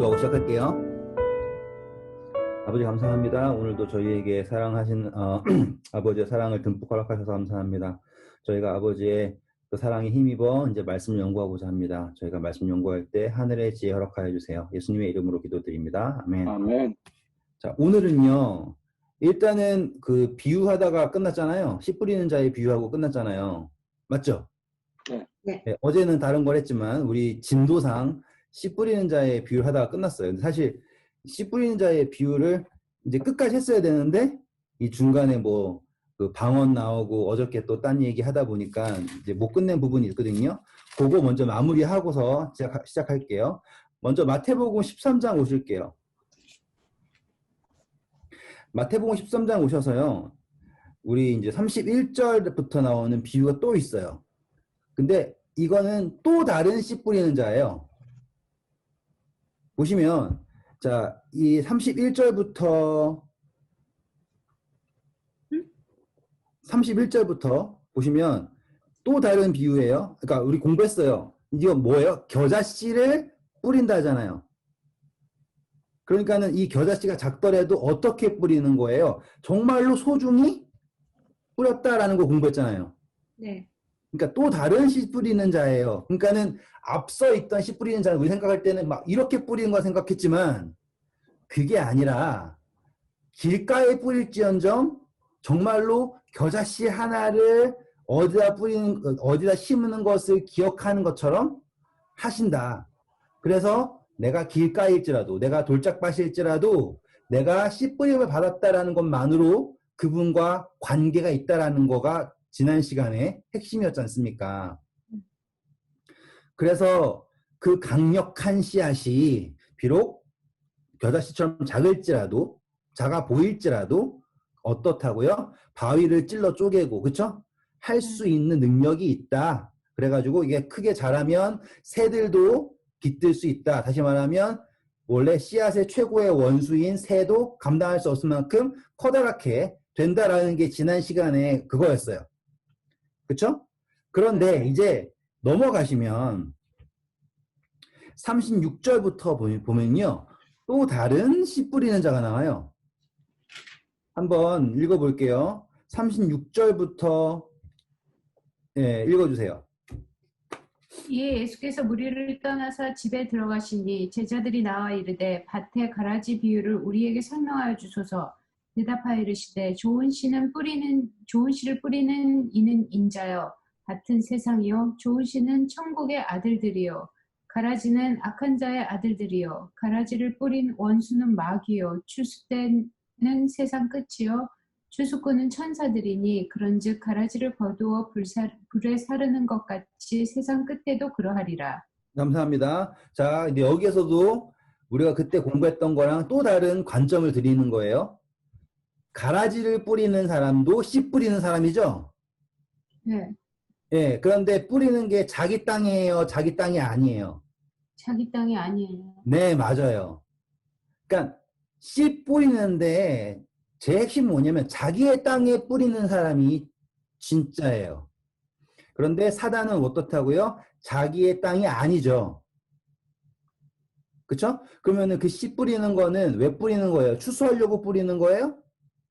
기도하고 시작할게요. 아버지 감사합니다. 오늘도 저희에게 사랑하신 아버지의 사랑을 듬뿍 허락하셔서 감사합니다. 저희가 아버지의 그 사랑에 힘입어 이제 말씀 연구하고자 합니다. 저희가 말씀 연구할 때 하늘의 지혜 허락하여 주세요. 예수님의 이름으로 기도드립니다. 아멘. 아멘. 자, 오늘은요. 일단은 그 비유하다가 끝났잖아요. 씨 뿌리는 자의 비유하고 끝났잖아요. 맞죠? 네. 네, 어제는 다른 걸 했지만 우리 진도상 씨 뿌리는 자의 비유를 하다가 끝났어요. 근데 사실 씨 뿌리는 자의 비유를 이제 끝까지 했어야 되는데 이 중간에 뭐 그 방언 나오고 어저께 또 딴 얘기 하다 보니까 이제 못 끝낸 부분이 있거든요. 그거 먼저 마무리하고서 시작할게요. 먼저 마태복음 13장 오실게요. 마태복음 13장 오셔서요. 우리 이제 31절부터 나오는 비유가 또 있어요. 근데 이거는 또 다른 씨 뿌리는 자예요. 보시면 자, 이 31절부터 보시면 또 다른 비유예요. 그러니까 우리 공부했어요. 이게 뭐예요? 겨자씨를 뿌린다잖아요. 그러니까는 이 겨자씨가 작더라도 어떻게 뿌리는 거예요? 정말로 소중히 뿌렸다라는 거 공부했잖아요. 네. 그러니까 또 다른 씨 뿌리는 자예요. 그러니까는 앞서 있던 씨 뿌리는 자는 우리 생각할 때는 막 이렇게 뿌리는 거 생각했지만 그게 아니라 길가에 뿌릴지언정 정말로 겨자씨 하나를 어디다 심는 것을 기억하는 것처럼 하신다. 그래서 내가 길가일지라도 내가 돌짝밭일지라도 내가 씨 뿌림을 받았다라는 것만으로 그분과 관계가 있다라는 거가 지난 시간에 핵심이었지 않습니까? 그래서 그 강력한 씨앗이 비록 겨자씨처럼 작아 보일지라도 어떻다고요? 바위를 찔러 쪼개고, 그쵸? 할 수 있는 능력이 있다. 그래가지고 이게 크게 자라면 새들도 깃들 수 있다. 다시 말하면 원래 씨앗의 최고의 원수인 새도 감당할 수 없을 만큼 커다랗게 된다라는 게 지난 시간에 그거였어요. 그쵸? 그런데 이제 넘어가시면 36절부터 보면요. 또 다른 씨 뿌리는 자가 나와요. 한번 읽어볼게요. 36절부터 읽어주세요. 이에 예수께서 무리를 떠나서 집에 들어가시니 제자들이 나와 이르되 밭의 가라지 비유를 우리에게 설명하여 주소서. 대답하여 이르시되 좋은 씨를 뿌리는 이는 인자요 밭은 세상이요 좋은 씨는 천국의 아들들이요 가라지는 악한 자의 아들들이요 가라지를 뿌린 원수는 마귀요 추수때는 세상 끝이요 추수꾼은 천사들이니 그런즉 가라지를 거두어 불에 사르는 것 같이 세상 끝에도 그러하리라. 감사합니다. 자, 이제 여기에서도 우리가 그때 공부했던 거랑 또 다른 관점을 드리는 거예요. 가라지를 뿌리는 사람도 씨 뿌리는 사람이죠? 네. 예, 그런데 뿌리는 게 자기 땅이에요? 자기 땅이 아니에요? 자기 땅이 아니에요. 네, 맞아요. 그러니까 씨 뿌리는데 제 핵심은 뭐냐면 자기의 땅에 뿌리는 사람이 진짜예요. 그런데 사단은 어떻다고요? 자기의 땅이 아니죠. 그쵸? 그러면은 그 씨 뿌리는 거는 왜 뿌리는 거예요? 추수하려고 뿌리는 거예요?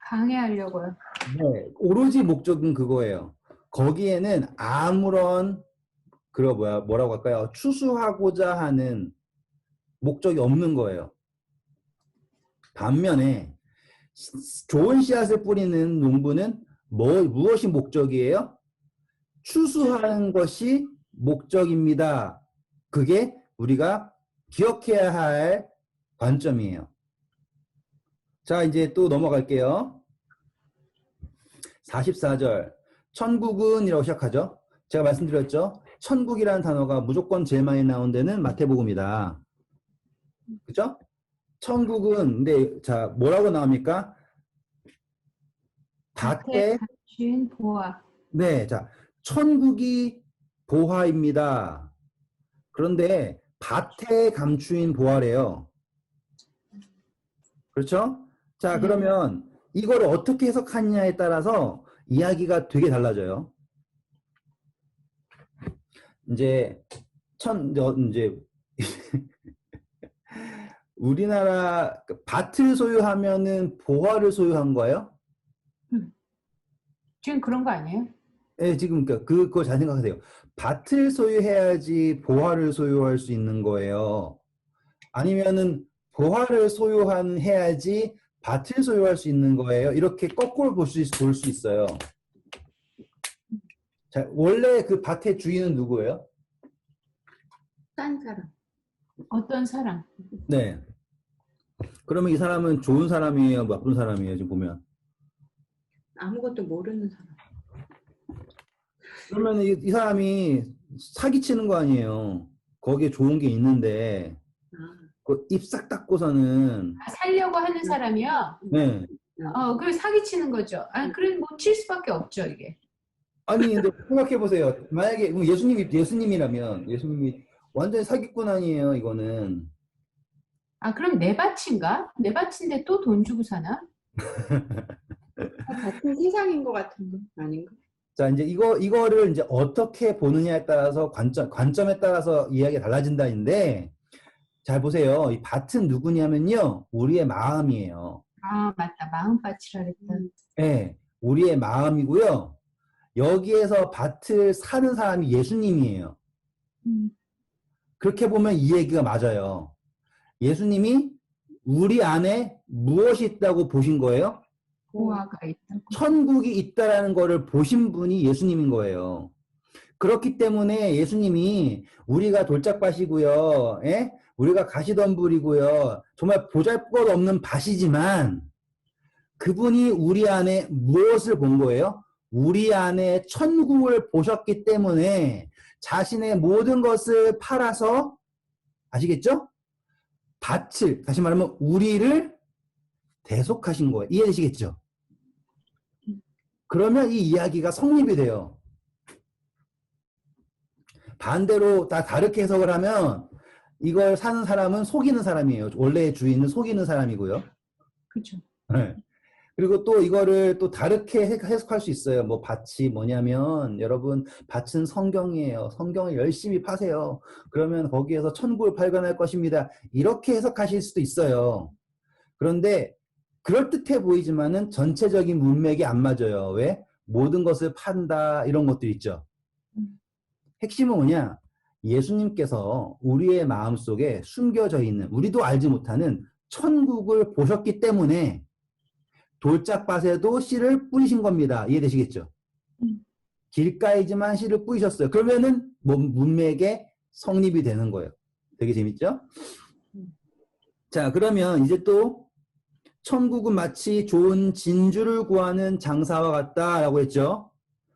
방해하려고요. 네, 오로지 목적은 그거예요. 거기에는 아무런 뭐라고 할까요? 추수하고자 하는 목적이 없는 거예요. 반면에 좋은 씨앗을 뿌리는 농부는 무엇이 목적이에요? 추수하는 것이 목적입니다. 그게 우리가 기억해야 할 관점이에요. 자, 이제 또 넘어갈게요. 44절. 천국은 이라고 시작하죠. 제가 말씀드렸죠. 천국이라는 단어가 무조건 제일 많이 나온 데는 마태복음이다. 그죠? 천국은 근데 자 뭐라고 나옵니까? 밭에 감추인 보화. 네, 자 천국이 보화입니다. 그런데 밭에 감추인 보화래요. 그렇죠? 자, 그러면 이거를 어떻게 해석하느냐에 따라서 이야기가 되게 달라져요. 이제 우리나라 밭을 소유하면은 보화를 소유한 거예요? 음. 지금 그런 거 아니에요? 예, 지금 그거 잘 생각하세요. 밭을 소유해야지 보화를 소유할 수 있는 거예요. 아니면은 보화를 소유한 해야지 밭을 소유할 수 있는 거예요. 이렇게 거꾸로 볼 수 있어요. 자, 원래 그 밭의 주인은 누구예요? 딴 사람. 어떤 사람? 네. 그러면 이 사람은 좋은 사람이에요, 나쁜 사람이에요, 지금 보면. 아무것도 모르는 사람. 그러면 이 사람이 사기치는 거 아니에요. 거기에 좋은 게 있는데, 아, 그 입 싹 닫고서는, 살려고 하는 사람이요? 네. 그걸 사기치는 거죠. 그래, 뭐, 칠 수밖에 없죠, 이게. 아니, 근데 생각해보세요. 만약에 예수님이라면, 예수님이 완전 사기꾼 아니에요, 이거는. 그럼 내 밭인가? 내 밭인데 또 돈 주고 사나? 같은 세상인 것 같은데 아닌가? 자, 이제 이거를 이제 어떻게 보느냐에 따라서 관점에 따라서 이야기가 달라진다인데, 잘 보세요. 이 밭은 누구냐면요. 우리의 마음이에요. 맞다. 마음밭이라 그랬다. 예, 우리의 마음이고요. 여기에서 밭을 사는 사람이 예수님이에요. 음. 그렇게 보면 이 얘기가 맞아요. 예수님이 우리 안에 무엇이 있다고 보신 거예요? 보화가 있다고. 천국이 있다라는 거를 보신 분이 예수님인 거예요. 그렇기 때문에 예수님이 우리가 돌짝밭이고요. 예? 우리가 가시덤불이고요. 정말 보잘것없는 밭이지만 그분이 우리 안에 무엇을 본 거예요? 우리 안에 천국을 보셨기 때문에 자신의 모든 것을 팔아서 아시겠죠? 밭을 다시 말하면 우리를 대속하신 거예요. 이해되시겠죠? 그러면 이 이야기가 성립이 돼요. 반대로 다 다르게 해석을 하면 이걸 사는 사람은 속이는 사람이에요. 원래의 주인은 속이는 사람이고요. 그렇죠. 네. 그리고 또 이거를 또 다르게 해석할 수 있어요. 뭐 밭이 뭐냐면 여러분 밭은 성경이에요. 성경을 열심히 파세요. 그러면 거기에서 천국을 발견할 것입니다. 이렇게 해석하실 수도 있어요. 그런데 그럴듯해 보이지만은 전체적인 문맥이 안 맞아요. 왜? 모든 것을 판다 이런 것들 있죠. 핵심은 뭐냐? 예수님께서 우리의 마음속에 숨겨져 있는 우리도 알지 못하는 천국을 보셨기 때문에 돌짝밭에도 씨를 뿌리신 겁니다. 이해되시겠죠? 길가이지만 씨를 뿌리셨어요. 그러면은 문맥에 성립이 되는 거예요. 되게 재밌죠? 자, 그러면 이제 또 천국은 마치 좋은 진주를 구하는 장사와 같다라고 했죠.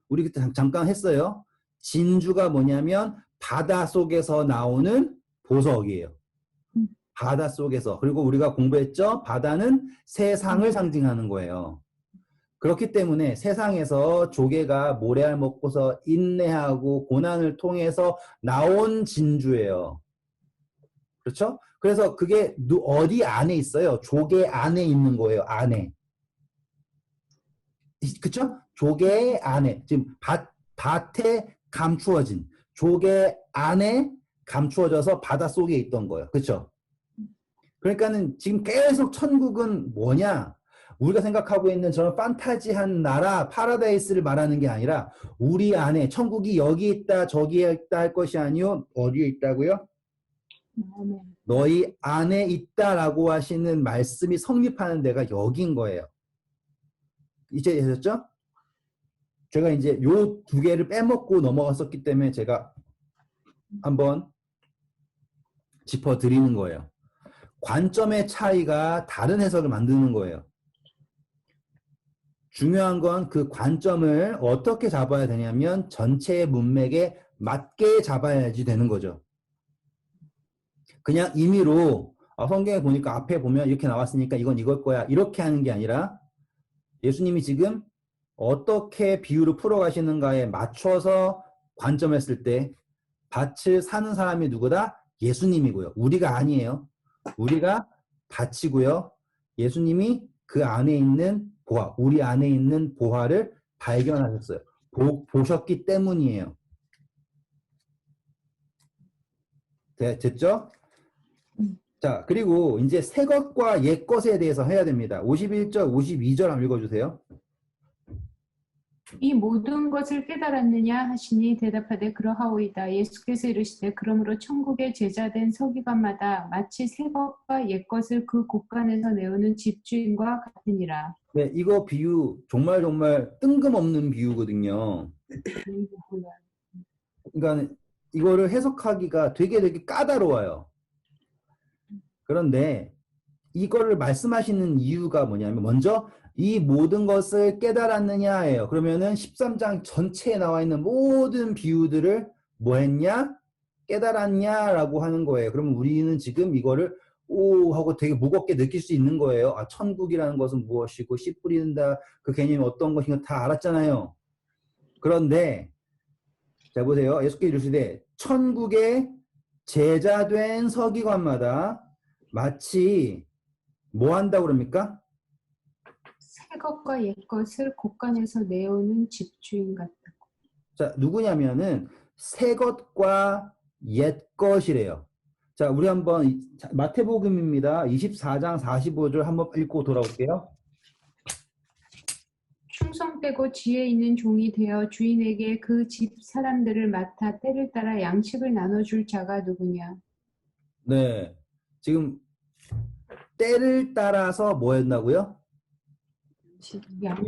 우리 그때 잠깐 했어요. 진주가 뭐냐면 바다 속에서 나오는 보석이에요. 바다 속에서. 그리고 우리가 공부했죠. 바다는 세상을 상징하는 거예요. 그렇기 때문에 세상에서 조개가 모래알 먹고서 인내하고 고난을 통해서 나온 진주예요. 그렇죠? 그래서 그게 어디 안에 있어요? 조개 안에 있는 거예요. 안에. 그렇죠? 조개 안에. 지금 밭에 감추어진 조개 안에 감추어져서 바닷속에 있던 거예요. 그렇죠? 그러니까는 지금 계속 천국은 뭐냐? 우리가 생각하고 있는 저런 판타지한 나라, 파라다이스를 말하는 게 아니라 우리 안에 천국이 여기 있다, 저기에 있다 할 것이 아니요. 어디에 있다고요? 너희 안에 있다라고 하시는 말씀이 성립하는 데가 여기인 거예요. 이제 되셨죠? 제가 이제 요 두 개를 빼먹고 넘어갔었기 때문에 제가 한번 짚어드리는 거예요. 관점의 차이가 다른 해석을 만드는 거예요. 중요한 건 그 관점을 어떻게 잡아야 되냐면 전체의 문맥에 맞게 잡아야지 되는 거죠. 그냥 임의로 성경에 보니까 앞에 보면 이렇게 나왔으니까 이건 이걸 거야 이렇게 하는 게 아니라 예수님이 지금 어떻게 비유를 풀어가시는가에 맞춰서 관점했을 때 밭을 사는 사람이 누구다? 예수님이고요. 우리가 아니에요. 우리가 밭이고요. 예수님이 그 안에 있는 보화, 우리 안에 있는 보화를 발견하셨어요. 보셨기 때문이에요. 됐죠? 자, 그리고 이제 새 것과 옛 것에 대해서 해야 됩니다. 51절, 52절 한번 읽어주세요. 이 모든 것을 깨달았느냐 하시니 대답하되 그러하오이다. 예수께서 이르시되 그러므로 천국의 제자된 서기관마다 마치 새 것과 옛 것을 그 곳간에서 내오는 집주인과 같으니라. 네, 이거 비유 정말 뜬금없는 비유거든요. 그러니까 이거를 해석하기가 되게 까다로워요. 그런데 이거를 말씀하시는 이유가 뭐냐면 먼저 이 모든 것을 깨달았느냐예요. 그러면은 13장 전체에 나와 있는 모든 비유들을 뭐 했냐? 깨달았냐라고 하는 거예요. 그러면 우리는 지금 이거를 오 하고 되게 무겁게 느낄 수 있는 거예요. 아, 천국이라는 것은 무엇이고 씨 뿌린다 그 개념이 어떤 것인가 다 알았잖아요. 그런데 자 보세요. 예수께서 이르시되 천국의 제자된 서기관마다 마치 뭐 한다고 그럽니까? 새 것과 옛 것을 곳간에서 내오는 집주인 같다. 자, 누구냐면은 새 것과 옛 것이래요. 자, 우리 한번 마태복음입니다. 24장 45절 한번 읽고 돌아올게요. 충성되고 지혜 있는 종이 되어 주인에게 그 집 사람들을 맡아 때를 따라 양식을 나눠줄 자가 누구냐? 네. 지금 때를 따라서 뭐 했나고요?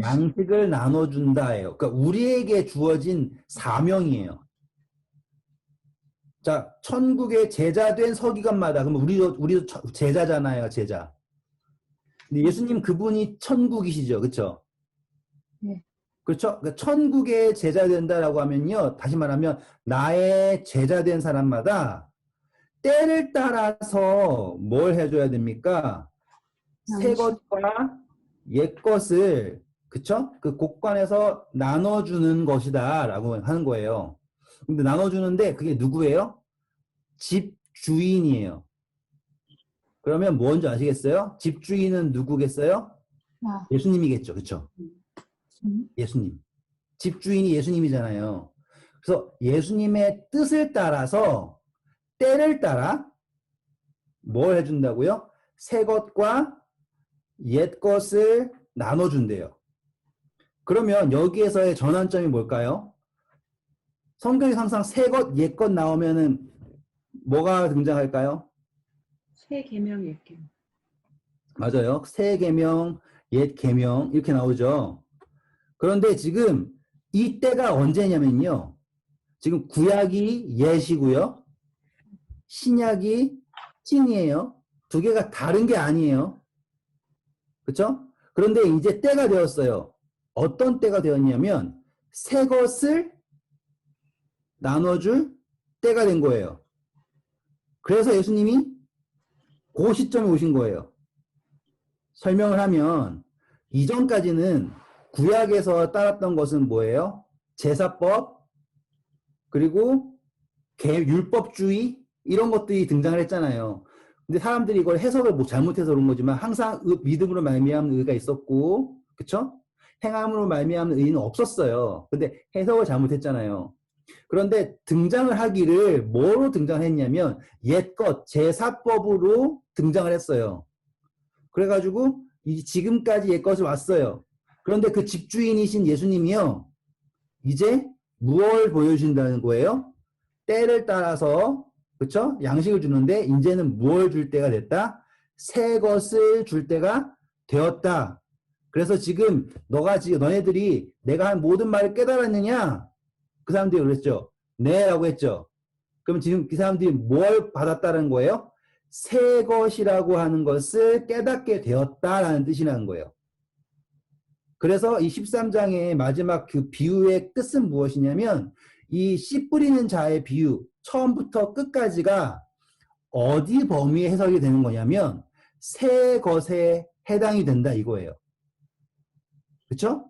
양식을 나눠준다예요. 그러니까 우리에게 주어진 사명이에요. 자, 천국의 제자된 서기관마다 그러면 우리도 제자잖아요, 제자. 근데 예수님 그분이 천국이시죠, 그렇죠? 네. 그렇죠? 그러니까 천국의 제자 된다라고 하면요, 다시 말하면 나의 제자된 사람마다 때를 따라서 뭘 해줘야 됩니까? 새 것과 옛 것을 그쵸? 그 곳간에서 나눠주는 것이다라고 하는 거예요. 근데 나눠주는데 그게 누구예요? 집 주인이에요. 그러면 뭔지 아시겠어요? 집 주인은 누구겠어요? 아, 예수님이겠죠, 그렇죠? 예수님. 집 주인이 예수님이잖아요. 그래서 예수님의 뜻을 따라서 때를 따라 뭘 해준다고요? 새 것과 옛 것을 나눠준대요. 그러면 여기에서의 전환점이 뭘까요? 성경에 항상 새 것, 옛 것 나오면은 뭐가 등장할까요? 새 계명, 옛 계명. 맞아요. 새 계명, 옛 계명 이렇게 나오죠. 그런데 지금 이 때가 언제냐면요. 지금 구약이 옛이고요. 신약이 신이에요. 두 개가 다른 게 아니에요. 그렇죠? 그런데 이제 때가 되었어요. 어떤 때가 되었냐면 새 것을 나눠줄 때가 된 거예요. 그래서 예수님이 그 시점에 오신 거예요. 설명을 하면 이전까지는 구약에서 따랐던 것은 뭐예요? 제사법 그리고 율법주의 이런 것들이 등장을 했잖아요. 근데 사람들이 이걸 해석을 뭐 잘못해서 그런 거지만 항상 믿음으로 말미암는 의가 있었고, 그쵸? 행함으로 말미암는 의는 없었어요. 근데 해석을 잘못했잖아요. 그런데 등장을 하기를 뭐로 등장했냐면 옛것 제사법으로 등장을 했어요. 그래가지고 지금까지 옛것이 왔어요. 그런데 그 집주인이신 예수님이요. 이제 무엇을 보여주신다는 거예요? 때를 따라서 그쵸? 양식을 주는데 이제는 무엇을 줄 때가 됐다? 새 것을 줄 때가 되었다. 그래서 지금 너네들이 내가 한 모든 말을 깨달았느냐? 그 사람들이 그랬죠. 네 라고 했죠. 그럼 지금 그 사람들이 뭘 받았다는 거예요? 새 것이라고 하는 것을 깨닫게 되었다라는 뜻이라는 거예요. 그래서 이 13장의 마지막 그 비유의 뜻은 무엇이냐면 이 씨 뿌리는 자의 비유 처음부터 끝까지가 어디 범위에 해석이 되는 거냐면 새 것에 해당이 된다 이거예요. 그렇죠?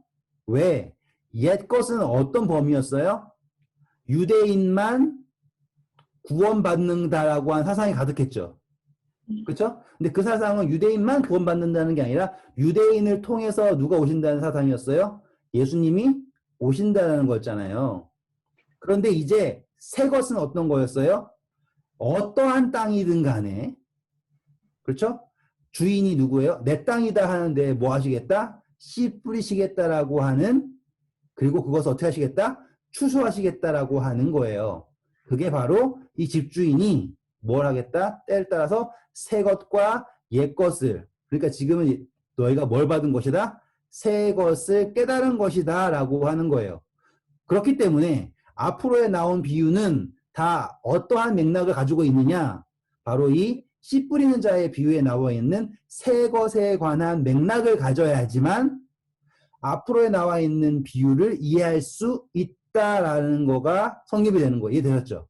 왜? 옛 것은 어떤 범위였어요? 유대인만 구원받는다라고 한 사상이 가득했죠. 그렇죠? 근데 그 사상은 유대인만 구원받는다는 게 아니라 유대인을 통해서 누가 오신다는 사상이었어요? 예수님이 오신다는 거였잖아요. 그런데 이제 새 것은 어떤 거였어요? 어떠한 땅이든 간에 그렇죠? 주인이 누구예요? 내 땅이다 하는데 뭐 하시겠다? 씨 뿌리시겠다라고 하는, 그리고 그것을 어떻게 하시겠다? 추수하시겠다라고 하는 거예요. 그게 바로 이 집주인이 뭘 하겠다? 때를 따라서 새 것과 옛 것을, 그러니까 지금은 너희가 뭘 받은 것이다? 새 것을 깨달은 것이다 라고 하는 거예요. 그렇기 때문에 앞으로에 나온 비유는 다 어떠한 맥락을 가지고 있느냐? 바로 이 씨 뿌리는 자의 비유에 나와 있는 새 것에 관한 맥락을 가져야지만 앞으로에 나와 있는 비유를 이해할 수 있다라는 거가 성립이 되는 거예요. 이해되셨죠?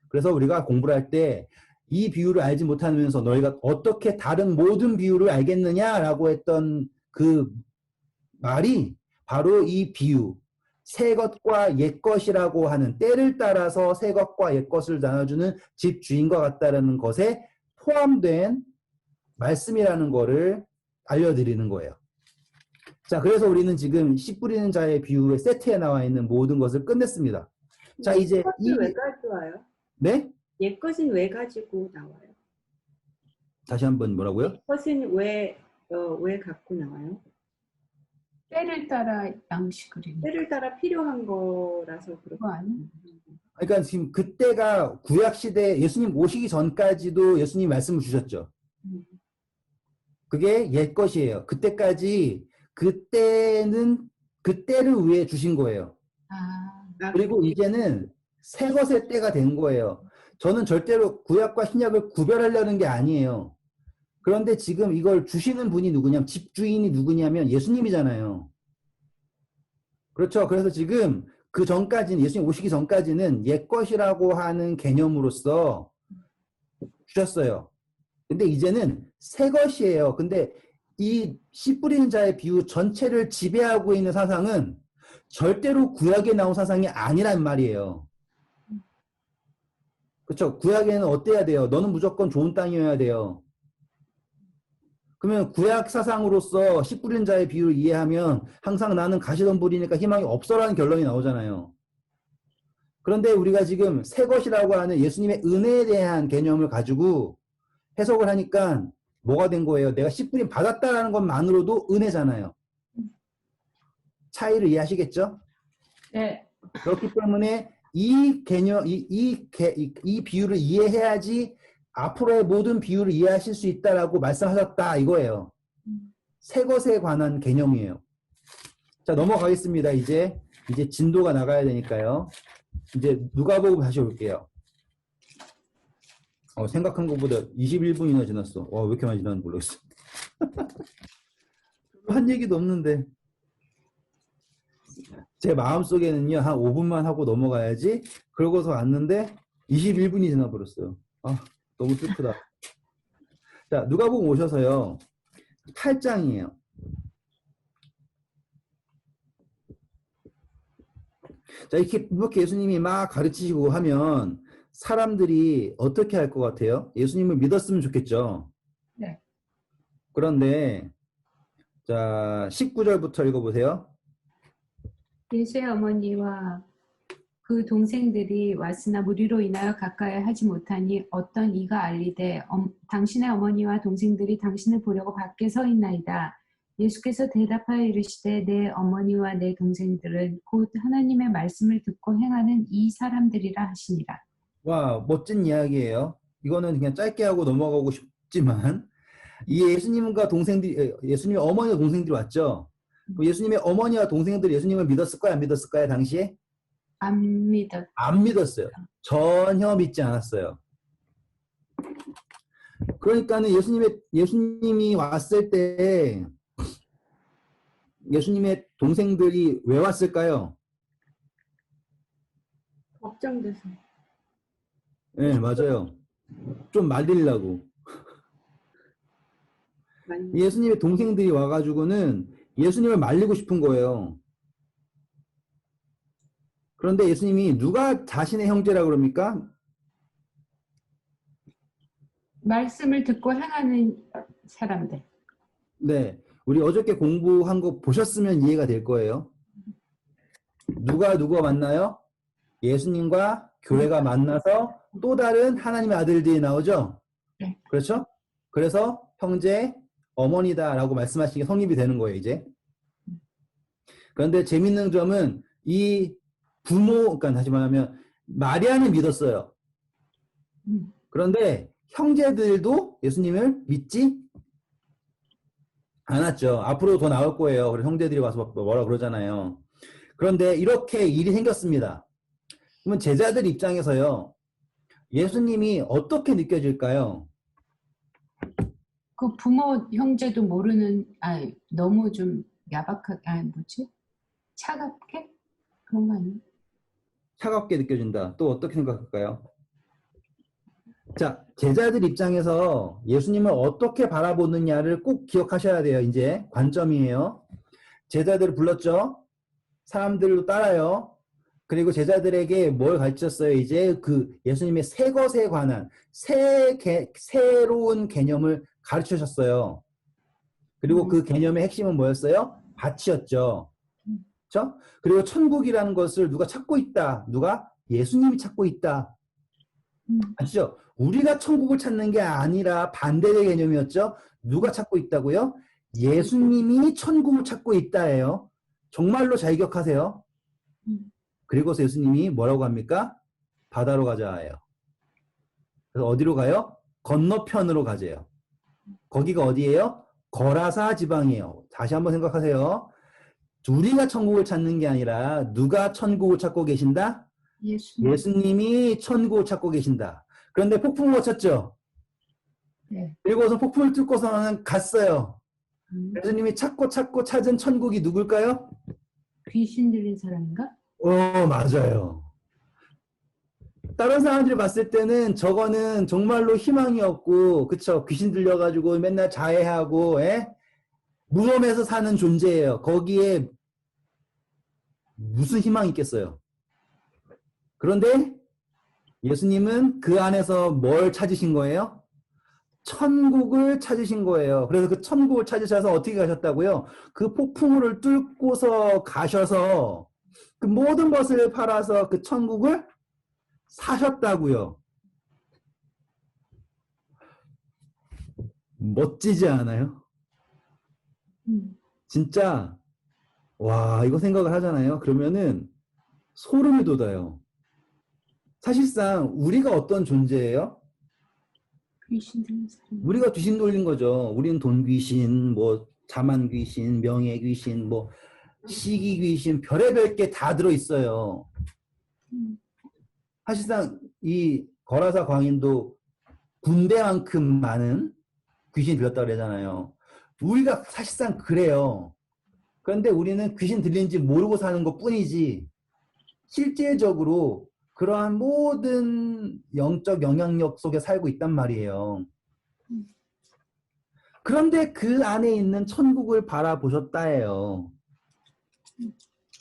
그래서 우리가 공부를 할 때 이 비유를 알지 못하면서 너희가 어떻게 다른 모든 비유를 알겠느냐라고 했던 그 말이 바로 이 비유, 새 것과 옛 것이라고 하는, 때를 따라서 새 것과 옛 것을 나눠주는 집주인과 같다라는 것에 포함된 말씀이라는 거를 알려드리는 거예요. 자, 그래서 우리는 지금 씨 뿌리는 자의 비유의 세트에 나와 있는 모든 것을 끝냈습니다. 자, 이제 왜 가져와요? 네? 옛것은 왜 가지고 나와요? 다시 한번 뭐라고요? 옛것은 왜 갖고 나와요? 때를 따라 양식을 때를 따라 필요한 거라서 그렇고. 그거 아니야? 그러니까 지금 그때가 구약 시대 예수님 오시기 전까지도 예수님 말씀을 주셨죠. 그게 옛 것이에요. 그때까지 그때는 그때를 위해 주신 거예요. 그리고 이제는 새 것의 때가 된 거예요. 저는 절대로 구약과 신약을 구별하려는 게 아니에요. 그런데 지금 이걸 주시는 분이 누구냐면, 집주인이 누구냐면 예수님이잖아요. 그렇죠. 그래서 지금 그 전까지는, 예수님 오시기 전까지는 옛 것이라고 하는 개념으로서 주셨어요. 근데 이제는 새 것이에요. 근데 이 씨 뿌리는 자의 비유 전체를 지배하고 있는 사상은 절대로 구약에 나온 사상이 아니란 말이에요. 그렇죠. 구약에는 어때야 돼요? 너는 무조건 좋은 땅이어야 돼요. 그러면 구약 사상으로서 씨 뿌리는 자의 비유를 이해하면 항상 나는 가시덤불이니까 희망이 없어라는 결론이 나오잖아요. 그런데 우리가 지금 새 것이라고 하는 예수님의 은혜에 대한 개념을 가지고 해석을 하니까 뭐가 된 거예요? 내가 씨 뿌림 받았다라는 것만으로도 은혜잖아요. 차이를 이해하시겠죠? 네. 그렇기 때문에 이 개념, 이 비유를 이해해야지 앞으로의 모든 비유를 이해하실 수 있다라고 말씀하셨다 이거예요. 새 것에 관한 개념이에요. 자, 넘어가겠습니다. 이제 진도가 나가야 되니까요. 이제 누가복음 다시 올게요. 생각한 것보다 21분이나 지났어. 왜 이렇게 많이 지났는지 모르겠어. 한 얘기도 없는데. 제 마음속에는요, 한 5분만 하고 넘어가야지. 그러고서 왔는데 21분이 지나버렸어요. 너무 슬프다. 자, 누가복음 오셔서요. 8장이에요. 자, 이렇게 예수님이 막 가르치시고 하면 사람들이 어떻게 할 것 같아요? 예수님을 믿었으면 좋겠죠. 네. 그런데 자, 19절부터 읽어보세요. 예수의 어머니와 그 동생들이 왔으나 무리로 인하여 가까이 하지 못하니 어떤 이가 알리되 당신의 어머니와 동생들이 당신을 보려고 밖에 서 있나이다. 예수께서 대답하여 이르시되 내 어머니와 내 동생들은 곧 하나님의 말씀을 듣고 행하는 이 사람들이라 하시니라. 와, 멋진 이야기예요. 이거는 그냥 짧게 하고 넘어가고 싶지만 이 예수님과 동생들이, 예수님의 어머니와 동생들이 왔죠. 예수님의 어머니와 동생들이 예수님을 믿었을까요? 안 믿었을까요? 당시에? 안 믿었어요. 전혀 믿지 않았어요. 그러니까는 예수님이 왔을 때 예수님의 동생들이 왜 왔을까요? 걱정돼서. 네, 맞아요. 좀 말리려고. 예수님의 동생들이 와가지고는 예수님을 말리고 싶은 거예요. 그런데 예수님이 누가 자신의 형제라 그럽니까? 말씀을 듣고 행하는 사람들. 네. 우리 어저께 공부한 거 보셨으면 이해가 될 거예요. 누가 만나요? 예수님과 교회가 만나서 또 다른 하나님의 아들들이 나오죠? 네. 그렇죠? 그래서 형제, 어머니다라고 말씀하시는 게 성립이 되는 거예요, 이제. 그런데 재밌는 점은 이 부모, 그러니까 다시 말하면 마리아는 믿었어요. 그런데 형제들도 예수님을 믿지 않았죠. 앞으로 더 나올 거예요. 그래서 형제들이 와서 뭐라 그러잖아요. 그런데 이렇게 일이 생겼습니다. 그러면 제자들 입장에서요. 예수님이 어떻게 느껴질까요? 그 부모 형제도 모르는 너무 좀 야박하게 뭐지? 차갑게? 그런 거 아니에요? 차갑게 느껴진다. 또 어떻게 생각할까요? 자, 제자들 입장에서 예수님을 어떻게 바라보느냐를 꼭 기억하셔야 돼요. 이제 관점이에요. 제자들을 불렀죠. 사람들도 따라요. 그리고 제자들에게 뭘 가르쳤어요? 이제 그 예수님의 새 것에 관한 새로운 개념을 가르치셨어요. 그리고 그 개념의 핵심은 뭐였어요? 밭이었죠. 그렇죠? 그리고 천국이라는 것을 누가 찾고 있다. 누가? 예수님이 찾고 있다. 아시죠? 우리가 천국을 찾는 게 아니라 반대의 개념이었죠. 누가 찾고 있다고요? 예수님이 천국을 찾고 있다예요. 정말로 잘 기억하세요. 그리고서 예수님이 뭐라고 합니까? 바다로 가자예요. 그래서 어디로 가요? 건너편으로 가재요. 거기가 어디예요? 거라사 지방이에요. 다시 한번 생각하세요. 우리가 천국을 찾는 게 아니라 누가 천국을 찾고 계신다? 예수님이 천국을 찾고 계신다. 그런데 폭풍을 거쳤죠? 네. 그리고서 폭풍을 뚫고서는 갔어요. 예수님이 찾고 찾은 천국이 누굴까요? 귀신 들린 사람인가? 맞아요. 다른 사람들이 봤을 때는 저거는 정말로 희망이 없고, 그쵸? 귀신 들려가지고 맨날 자해하고, 무덤에서 사는 존재예요. 거기에 무슨 희망이 있겠어요? 그런데 예수님은 그 안에서 뭘 찾으신 거예요? 천국을 찾으신 거예요. 그래서 그 천국을 찾으셔서 어떻게 가셨다고요? 그 폭풍우를 뚫고서 가셔서 그 모든 것을 팔아서 그 천국을 사셨다고요. 멋지지 않아요? 진짜 와, 이거 생각을 하잖아요. 그러면은 소름이 돋아요. 사실상 우리가 어떤 존재예요? 귀신 들린 사람. 우리가 귀신 돌린 거죠. 우리는 돈 귀신, 뭐 자만 귀신, 명예 귀신, 뭐 시기 귀신, 별의별 게 다 들어 있어요. 사실상 이 거라사 광인도 군대만큼 많은 귀신 들렸다고 그러잖아요. 우리가 사실상 그래요. 그런데 우리는 귀신 들린지 모르고 사는 것 뿐이지 실제적으로 그러한 모든 영적 영향력 속에 살고 있단 말이에요. 그런데 그 안에 있는 천국을 바라보셨다예요.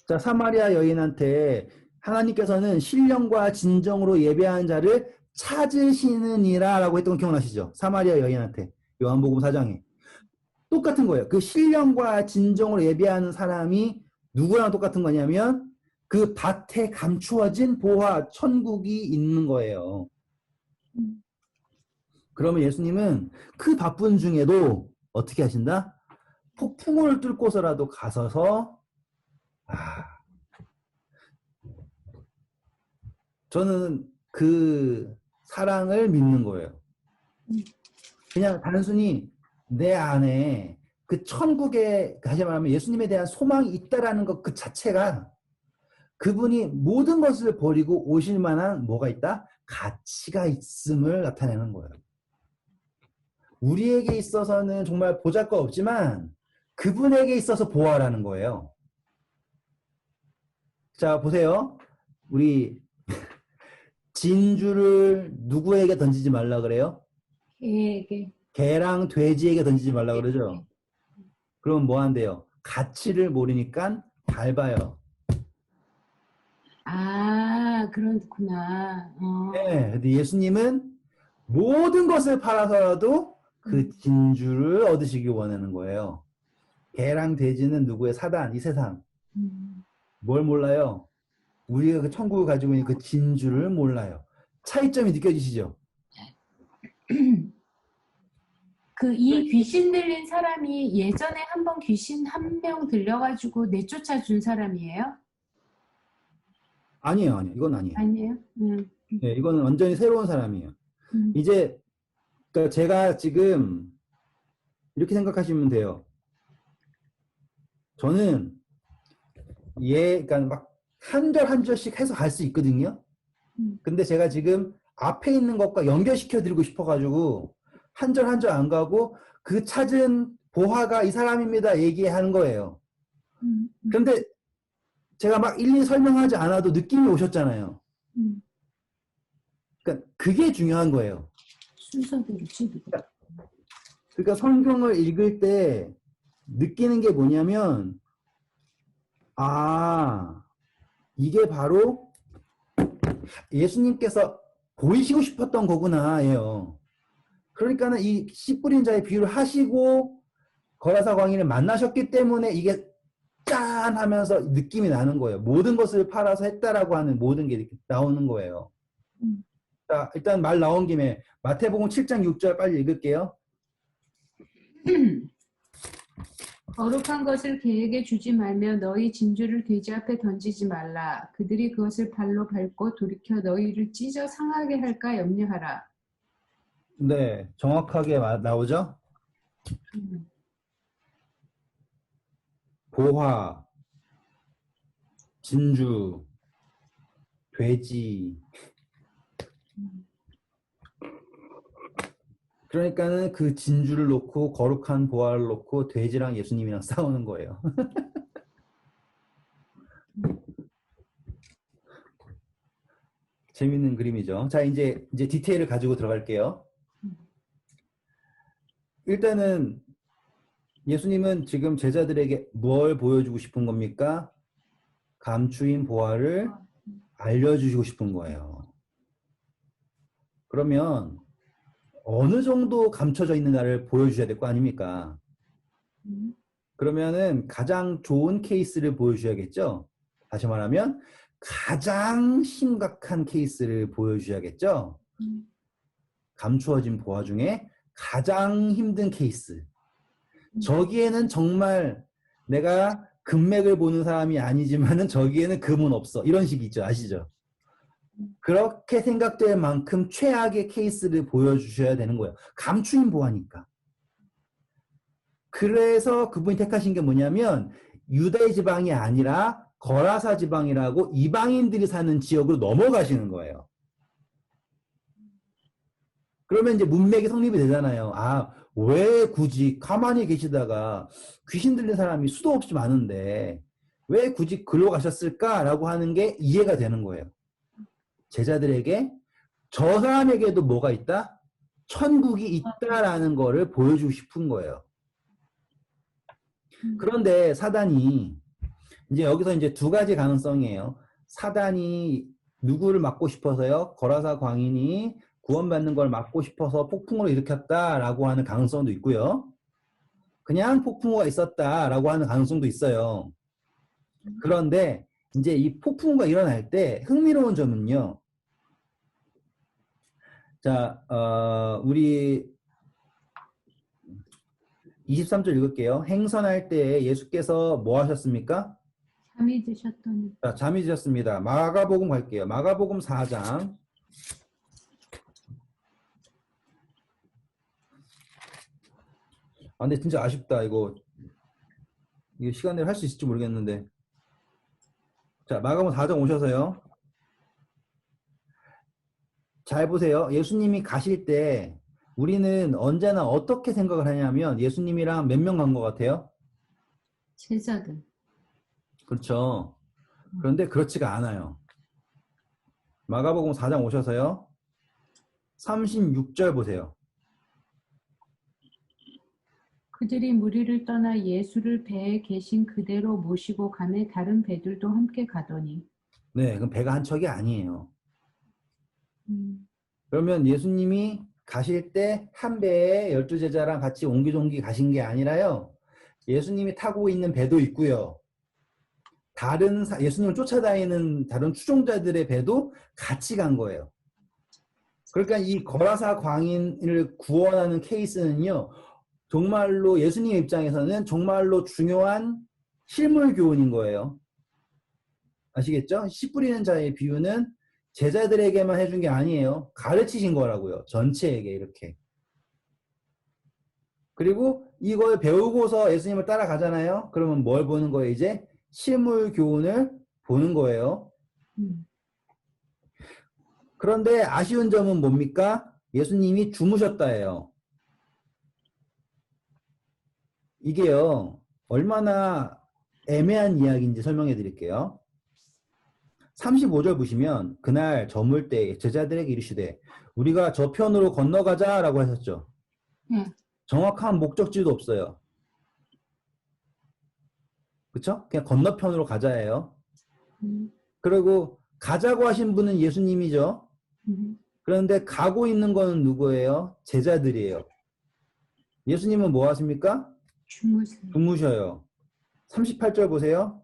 자, 사마리아 여인한테 하나님께서는 신령과 진정으로 예배하는 자를 찾으시느니라 라고 했던 거 기억나시죠? 사마리아 여인한테 요한복음 4장에 똑같은 거예요. 그 신령과 진정으로 예배하는 사람이 누구랑 똑같은 거냐면 그 밭에 감추어진 보화 천국이 있는 거예요. 그러면 예수님은 그 바쁜 중에도 어떻게 하신다? 폭풍을 뚫고서라도 가서서 저는 그 사랑을 믿는 거예요. 그냥 단순히 내 안에 그 천국에 다시 말하면 예수님에 대한 소망이 있다라는 것 그 자체가 그분이 모든 것을 버리고 오실 만한 뭐가 있다? 가치가 있음을 나타내는 거예요. 우리에게 있어서는 정말 보잘것없지만 그분에게 있어서 보아라는 거예요. 자, 보세요. 우리 진주를 누구에게 던지지 말라 그래요? 개에게. 개랑 돼지에게 던지지 말라 그러죠? 그럼 뭐 한대요? 가치를 모르니까 밟아요. 그렇구나. 네, 근데 예수님은 모든 것을 팔아서라도 그 진주를 얻으시기 원하는 거예요. 개랑 돼지는 누구의 사단, 이 세상. 뭘 몰라요? 우리가 그 천국을 가지고 있는 그 진주를 몰라요. 차이점이 느껴지시죠? 이 귀신 들린 사람이 예전에 한번 귀신 한 명 들려가지고 내쫓아 준 사람이에요? 아니에요, 아니에요. 이건 아니에요. 아니에요? 네, 이거는 완전히 새로운 사람이에요. 음. 이제 그러니까 제가 지금 이렇게 생각하시면 돼요. 저는 그러니까 막 한 절 한 절씩 해서 갈 수 있거든요. 근데 제가 지금 앞에 있는 것과 연결시켜 드리고 싶어가지고 한 절 한 절 안 가고 그 찾은 보화가 이 사람입니다 얘기하는 거예요. 그런데 제가 막 일일이 설명하지 않아도 느낌이 오셨잖아요. 그러니까 그게 중요한 거예요. 순서대로 지도. 그러니까 성경을 읽을 때 느끼는 게 뭐냐면 이게 바로 예수님께서 보이시고 싶었던 거구나예요. 그러니까는 이 씨 뿌린 자의 비유를 하시고 거라사 광인을 만나셨기 때문에 이게 짠 하면서 느낌이 나는 거예요. 모든 것을 팔아서 했다라고 하는 모든 게 이렇게 나오는 거예요. 자, 일단 말 나온 김에 마태복음 7장 6절 빨리 읽을게요. 거룩한 것을 개에게 주지 말며 너희 진주를 돼지 앞에 던지지 말라. 그들이 그것을 발로 밟고 돌이켜 너희를 찢어 상하게 할까 염려하라. 네, 정확하게 나오죠? 보화, 진주, 돼지. 그러니까는 그 진주를 놓고 거룩한 보화를 놓고 돼지랑 예수님이랑 싸우는 거예요. 재밌는 그림이죠. 자, 이제 디테일을 가지고 들어갈게요. 일단은 예수님은 지금 제자들에게 뭘 보여주고 싶은 겁니까? 감추인 보화를 알려주시고 싶은 거예요. 그러면 어느 정도 감춰져 있는가를 보여주셔야 될 거 아닙니까? 그러면은 가장 좋은 케이스를 보여주셔야겠죠? 다시 말하면 가장 심각한 케이스를 보여주셔야겠죠? 감추어진 보화 중에 가장 힘든 케이스. 저기에는 정말 내가 금맥을 보는 사람이 아니지만은 저기에는 금은 없어. 이런 식이죠. 아시죠? 그렇게 생각될 만큼 최악의 케이스를 보여주셔야 되는 거예요. 감추인 보화니까. 그래서 그분이 택하신 게 뭐냐면 유대 지방이 아니라 거라사 지방이라고 이방인들이 사는 지역으로 넘어가시는 거예요. 그러면 이제 문맥이 성립이 되잖아요. 왜 굳이 가만히 계시다가 귀신 들린 사람이 수도 없이 많은데 왜 굳이 글로 가셨을까라고 하는 게 이해가 되는 거예요. 제자들에게 저 사람에게도 뭐가 있다? 천국이 있다라는 거를 보여주고 싶은 거예요. 그런데 사단이 이제 여기서 이제 두 가지 가능성이에요. 사단이 누구를 막고 싶어서요? 거라사 광인이 구원받는 걸 막고 싶어서 폭풍으로 일으켰다라고 하는 가능성도 있고요. 그냥 폭풍우가 있었다라고 하는 가능성도 있어요. 그런데 이제 이 폭풍우가 일어날 때 흥미로운 점은요. 자, 우리 23절 읽을게요. 행선할 때 예수께서 뭐 하셨습니까? 잠이 드셨더니. 자, 잠이 드셨습니다. 마가복음 갈게요. 마가복음 4장. 근데 진짜 아쉽다. 이거 시간 내로 할 수 있을지 모르겠는데. 자, 마가복음 4장 오셔서요. 잘 보세요. 예수님이 가실 때 우리는 언제나 어떻게 생각을 하냐면 예수님이랑 몇 명 간 것 같아요? 제자들. 그렇죠. 그런데 그렇지가 않아요. 마가복음 4장 오셔서요. 36절 보세요. 그들이 무리를 떠나 예수를 배에 계신 그대로 모시고 가매 다른 배들도 함께 가더니. 네, 그럼 배가 한 척이 아니에요. 그러면 예수님이 가실 때 한 배에 12제자랑 같이 옹기종기 가신 게 아니라요. 예수님이 타고 있는 배도 있고요. 다른 예수님을 쫓아다니는 다른 추종자들의 배도 같이 간 거예요. 그러니까 이 거라사 광인을 구원하는 케이스는요. 정말로 예수님 입장에서는 정말로 중요한 실물 교훈인 거예요. 아시겠죠? 씨 뿌리는 자의 비유는 제자들에게만 해준 게 아니에요. 가르치신 거라고요. 전체에게 이렇게. 그리고 이걸 배우고서 예수님을 따라가잖아요. 그러면 뭘 보는 거예요? 이제 실물 교훈을 보는 거예요. 그런데 아쉬운 점은 뭡니까? 예수님이 주무셨다예요. 이게요, 얼마나 애매한 이야기인지 설명해 드릴게요. 35절 보시면 그날 저물 때 제자들에게 이르시되 우리가 저편으로 건너가자라고 하셨죠. 정확한 목적지도 없어요. 그쵸? 그냥 건너편으로 가자예요. 그리고 가자고 하신 분은 예수님이죠. 그런데 가고 있는 거는 누구예요? 제자들이에요. 예수님은 뭐 하십니까? 주무셔요. 38절 보세요.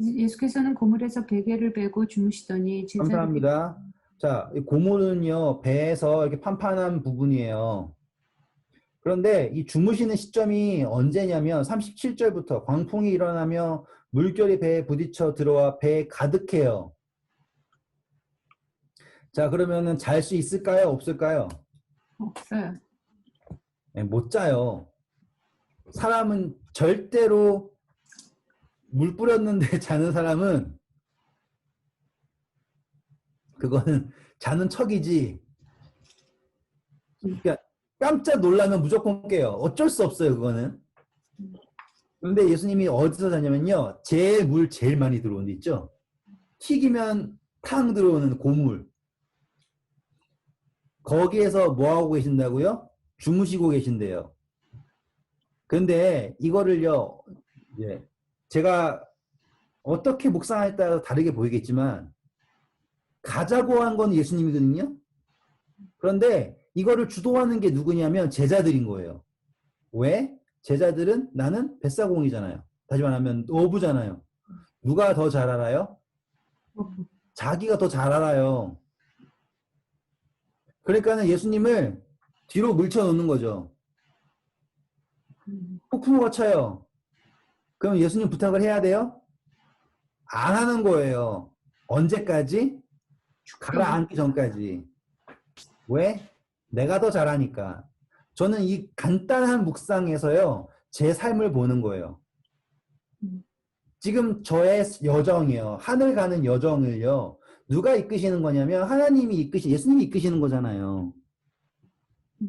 예수께서는 고물에서 베개를 베고 주무시더니 제자들이 감사합니다. 자, 이 고물은요, 배에서 이렇게 판판한 부분이에요. 그런데 이 주무시는 시점이 언제냐면 37절부터 광풍이 일어나며 물결이 배에 부딪혀 들어와 배에 가득해요. 자, 그러면은 잘 수 있을까요? 없을까요? 없어요. 네, 못 자요. 사람은 절대로 물 뿌렸는데 자는 사람은 그거는 자는 척이지. 그러니까 깜짝 놀라면 무조건 깨요. 어쩔 수 없어요, 그거는. 그런데 예수님이 어디서 자냐면요. 물 제일 많이 들어오는 데 있죠. 튀기면 탕 들어오는 고물. 거기에서 뭐 하고 계신다고요? 주무시고 계신대요. 근데 이거를요, 예, 제가 어떻게 묵상에 따라 다르게 보이겠지만, 가자고 한 건 예수님이거든요? 그런데 이거를 주도하는 게 누구냐면 제자들인 거예요. 왜? 제자들은 나는 뱃사공이잖아요. 다시 말하면 어부잖아요. 누가 더 잘 알아요? 자기가 더 잘 알아요. 그러니까는 예수님을 뒤로 밀쳐놓는 거죠. 폭풍우가 쳐요. 그럼 예수님 부탁을 해야 돼요? 안 하는 거예요. 언제까지? 가라앉기 전까지. 왜? 내가 더 잘하니까. 저는 이 간단한 묵상에서요, 제 삶을 보는 거예요. 지금 저의 여정이요, 하늘 가는 여정을요, 누가 이끄시는 거냐면 예수님이 이끄시는 거잖아요.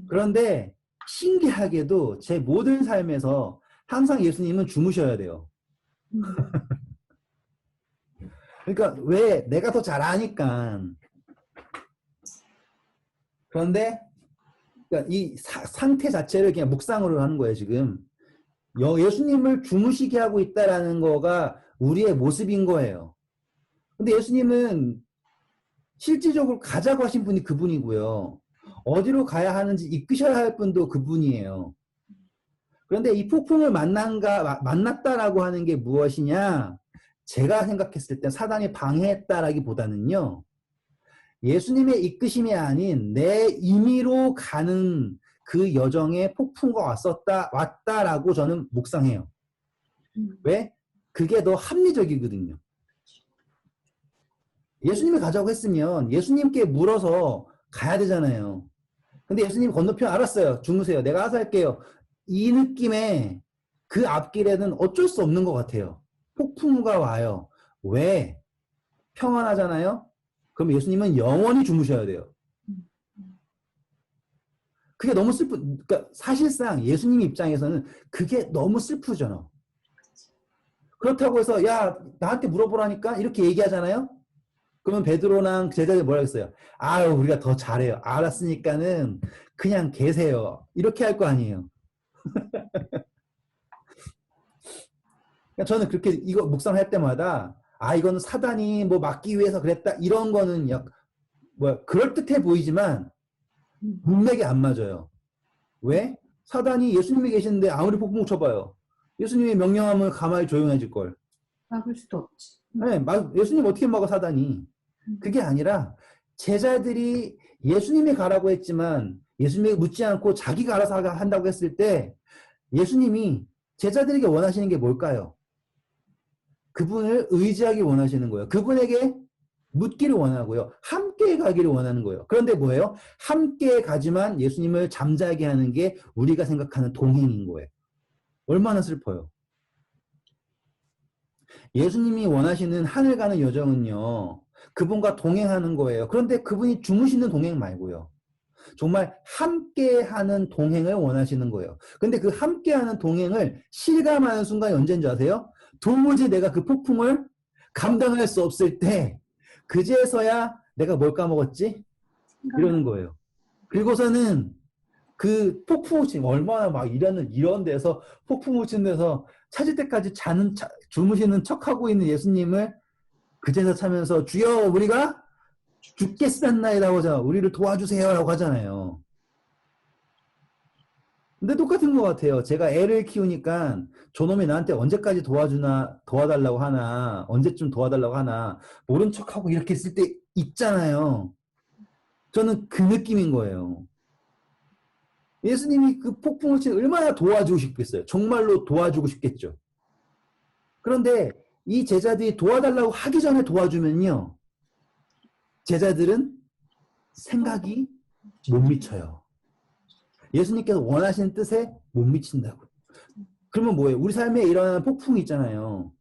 그런데 신기하게도 제 모든 삶에서 항상 예수님은 주무셔야 돼요. 그러니까 왜? 내가 더 잘하니까. 그런데 그러니까 이 상태 자체를 그냥 묵상으로 하는 거예요, 지금. 예수님을 주무시게 하고 있다라는 거가 우리의 모습인 거예요. 근데 예수님은 실질적으로 가자고 하신 분이 그분이고요. 어디로 가야 하는지 이끄셔야 할 분도 그분이에요. 그런데 이 폭풍을 만났다라고 하는 게 무엇이냐? 제가 생각했을 때 사단이 방해했다라기보다는요. 예수님의 이끄심이 아닌 내 임의로 가는 그 여정에 폭풍과 왔다라고 저는 묵상해요. 왜? 그게 더 합리적이거든요. 예수님이 가자고 했으면 예수님께 물어서 가야 되잖아요. 근데 예수님 건너편 알았어요. 주무세요. 내가 알아서 할게요. 이 느낌에 그 앞길에는 어쩔 수 없는 것 같아요. 폭풍우가 와요. 왜? 평안하잖아요. 그럼 예수님은 영원히 주무셔야 돼요. 그게 너무 그러니까 사실상 예수님 입장에서는 그게 너무 슬프잖아. 그렇다고 해서 야 나한테 물어보라니까 이렇게 얘기하잖아요. 그러면 베드로랑 제자들이 뭐라 했어요? 아유 우리가 더 잘해요. 알았으니까는 그냥 계세요. 이렇게 할 거 아니에요. 그러니까 저는 그렇게 이거 묵상할 때마다 이거는 사단이 뭐 막기 위해서 그랬다 이런 거는 그럴듯해 보이지만 문맥이 안 맞아요. 왜? 사단이 예수님이 계시는데 아무리 폭풍 쳐봐요. 예수님이 명령하면 가만히 조용해질 걸. 막을 수도 없지. 네, 예수님 어떻게 막아 사단이? 그게 아니라 제자들이 예수님이 가라고 했지만 예수님에게 묻지 않고 자기가 알아서 한다고 했을 때 예수님이 제자들에게 원하시는 게 뭘까요? 그분을 의지하기 원하시는 거예요. 그분에게 묻기를 원하고요. 함께 가기를 원하는 거예요. 그런데 뭐예요? 함께 가지만 예수님을 잠자게 하는 게 우리가 생각하는 동행인 거예요. 얼마나 슬퍼요. 예수님이 원하시는 하늘 가는 여정은요. 그분과 동행하는 거예요. 그런데 그분이 주무시는 동행 말고요. 정말 함께하는 동행을 원하시는 거예요. 근데 그 함께하는 동행을 실감하는 순간이 언제인지 아세요? 도무지 내가 그 폭풍을 감당할 수 없을 때 그제서야 내가 뭘 까먹었지? 이러는 거예요. 그리고서는 그 폭풍을 치는 얼마나 막 이런 데서 폭풍을 치는 데서 찾을 때까지 주무시는 척하고 있는 예수님을 그제서 차면서 주여 우리가 죽겠습니다라고 하잖아요. 우리를 도와주세요라고 하잖아요. 근데 똑같은 것 같아요. 제가 애를 키우니까 저놈이 나한테 언제까지 도와달라고 하나, 언제쯤 도와달라고 하나, 모른 척하고 이렇게 있을 때 있잖아요. 저는 그 느낌인 거예요. 예수님이 그 폭풍을 치면 얼마나 도와주고 싶겠어요. 정말로 도와주고 싶겠죠. 그런데 이 제자들이 도와달라고 하기 전에 도와주면요. 제자들은 생각이 못 미쳐요. 예수님께서 원하시는 뜻에 못 미친다고요. 그러면 뭐예요? 우리 삶에 일어나는 폭풍이 있잖아요.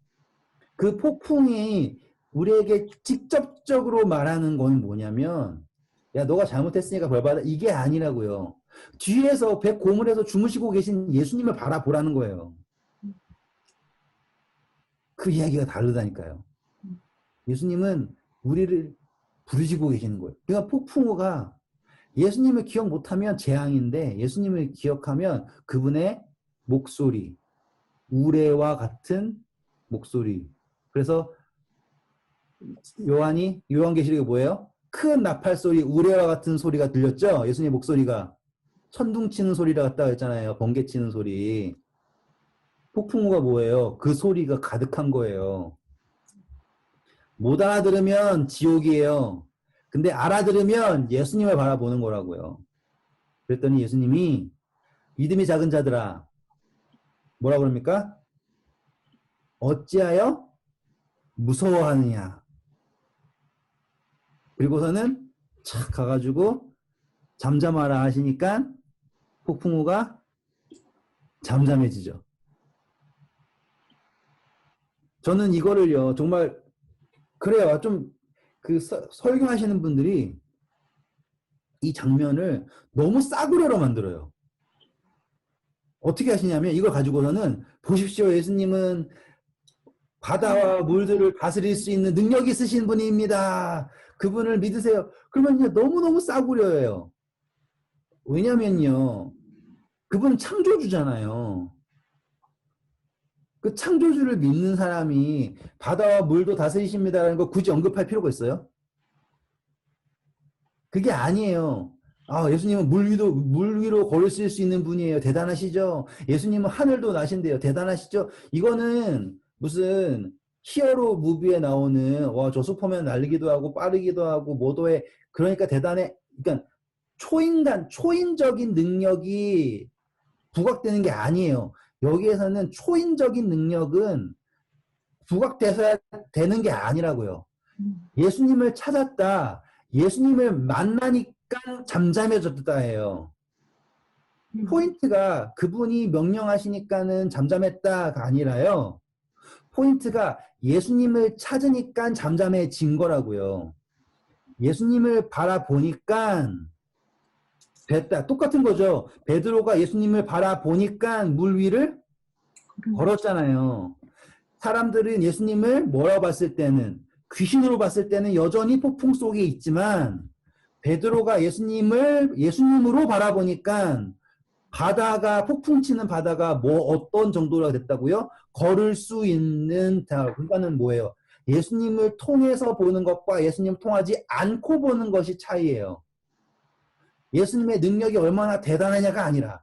그 폭풍이 우리에게 직접적으로 말하는 건 뭐냐면 야 너가 잘못했으니까 벌받아 이게 아니라고요. 뒤에서 배 고물에서 주무시고 계신 예수님을 바라보라는 거예요. 그 이야기가 다르다니까요. 예수님은 우리를 부르시고 계시는 거예요. 그러니까 폭풍우가 예수님을 기억 못하면 재앙인데 예수님을 기억하면 그분의 목소리, 우레와 같은 목소리. 그래서 요한계시록에 뭐예요? 큰 나팔 소리, 우레와 같은 소리가 들렸죠? 예수님의 목소리가. 천둥 치는 소리라 같다고 했잖아요. 번개 치는 소리. 폭풍우가 뭐예요? 그 소리가 가득한 거예요. 못 알아들으면 지옥이에요. 근데 알아들으면 예수님을 바라보는 거라고요. 그랬더니 예수님이 믿음이 작은 자들아 뭐라 그럽니까? 어찌하여 무서워하느냐. 그리고서는 착 가가지고 잠잠하라 하시니까 폭풍우가 잠잠해지죠. 저는 이거를요 정말 그래요. 좀 그 설교하시는 분들이 이 장면을 너무 싸구려로 만들어요. 어떻게 하시냐면 이걸 가지고서는 보십시오. 예수님은 바다와 물들을 다스릴 수 있는 능력이 있으신 분입니다. 그분을 믿으세요. 그러면 너무너무 싸구려예요. 왜냐면요. 그분은 창조주잖아요. 그 창조주를 믿는 사람이 바다와 물도 다스리십니다라는 거 굳이 언급할 필요가 있어요? 그게 아니에요. 예수님은 물 위로 걸으실 수 있는 분이에요. 대단하시죠? 예수님은 하늘도 나신대요. 대단하시죠? 이거는 무슨 히어로 무비에 나오는 저 슈퍼맨 날리기도 하고 빠르기도 하고 뭐도 해. 그러니까 대단해. 그러니까 초인적인 능력이 부각되는 게 아니에요. 여기에서는 초인적인 능력은 부각돼서야 되는 게 아니라고요. 예수님을 찾았다. 예수님을 만나니까 잠잠해졌다예요. 포인트가 그분이 명령하시니까는 잠잠했다가 아니라요. 포인트가 예수님을 찾으니까 잠잠해진 거라고요. 예수님을 바라보니까 됐다. 똑같은 거죠. 베드로가 예수님을 바라보니까 물 위를 걸었잖아요. 사람들은 예수님을 뭐라고 봤을 때는 귀신으로 봤을 때는 여전히 폭풍 속에 있지만 베드로가 예수님으로 바라보니까 바다가 폭풍 치는 바다가 어떤 정도가 됐다고요? 걸을 수 있는 그러니까는 뭐예요? 예수님을 통해서 보는 것과 예수님을 통하지 않고 보는 것이 차이예요. 예수님의 능력이 얼마나 대단하냐가 아니라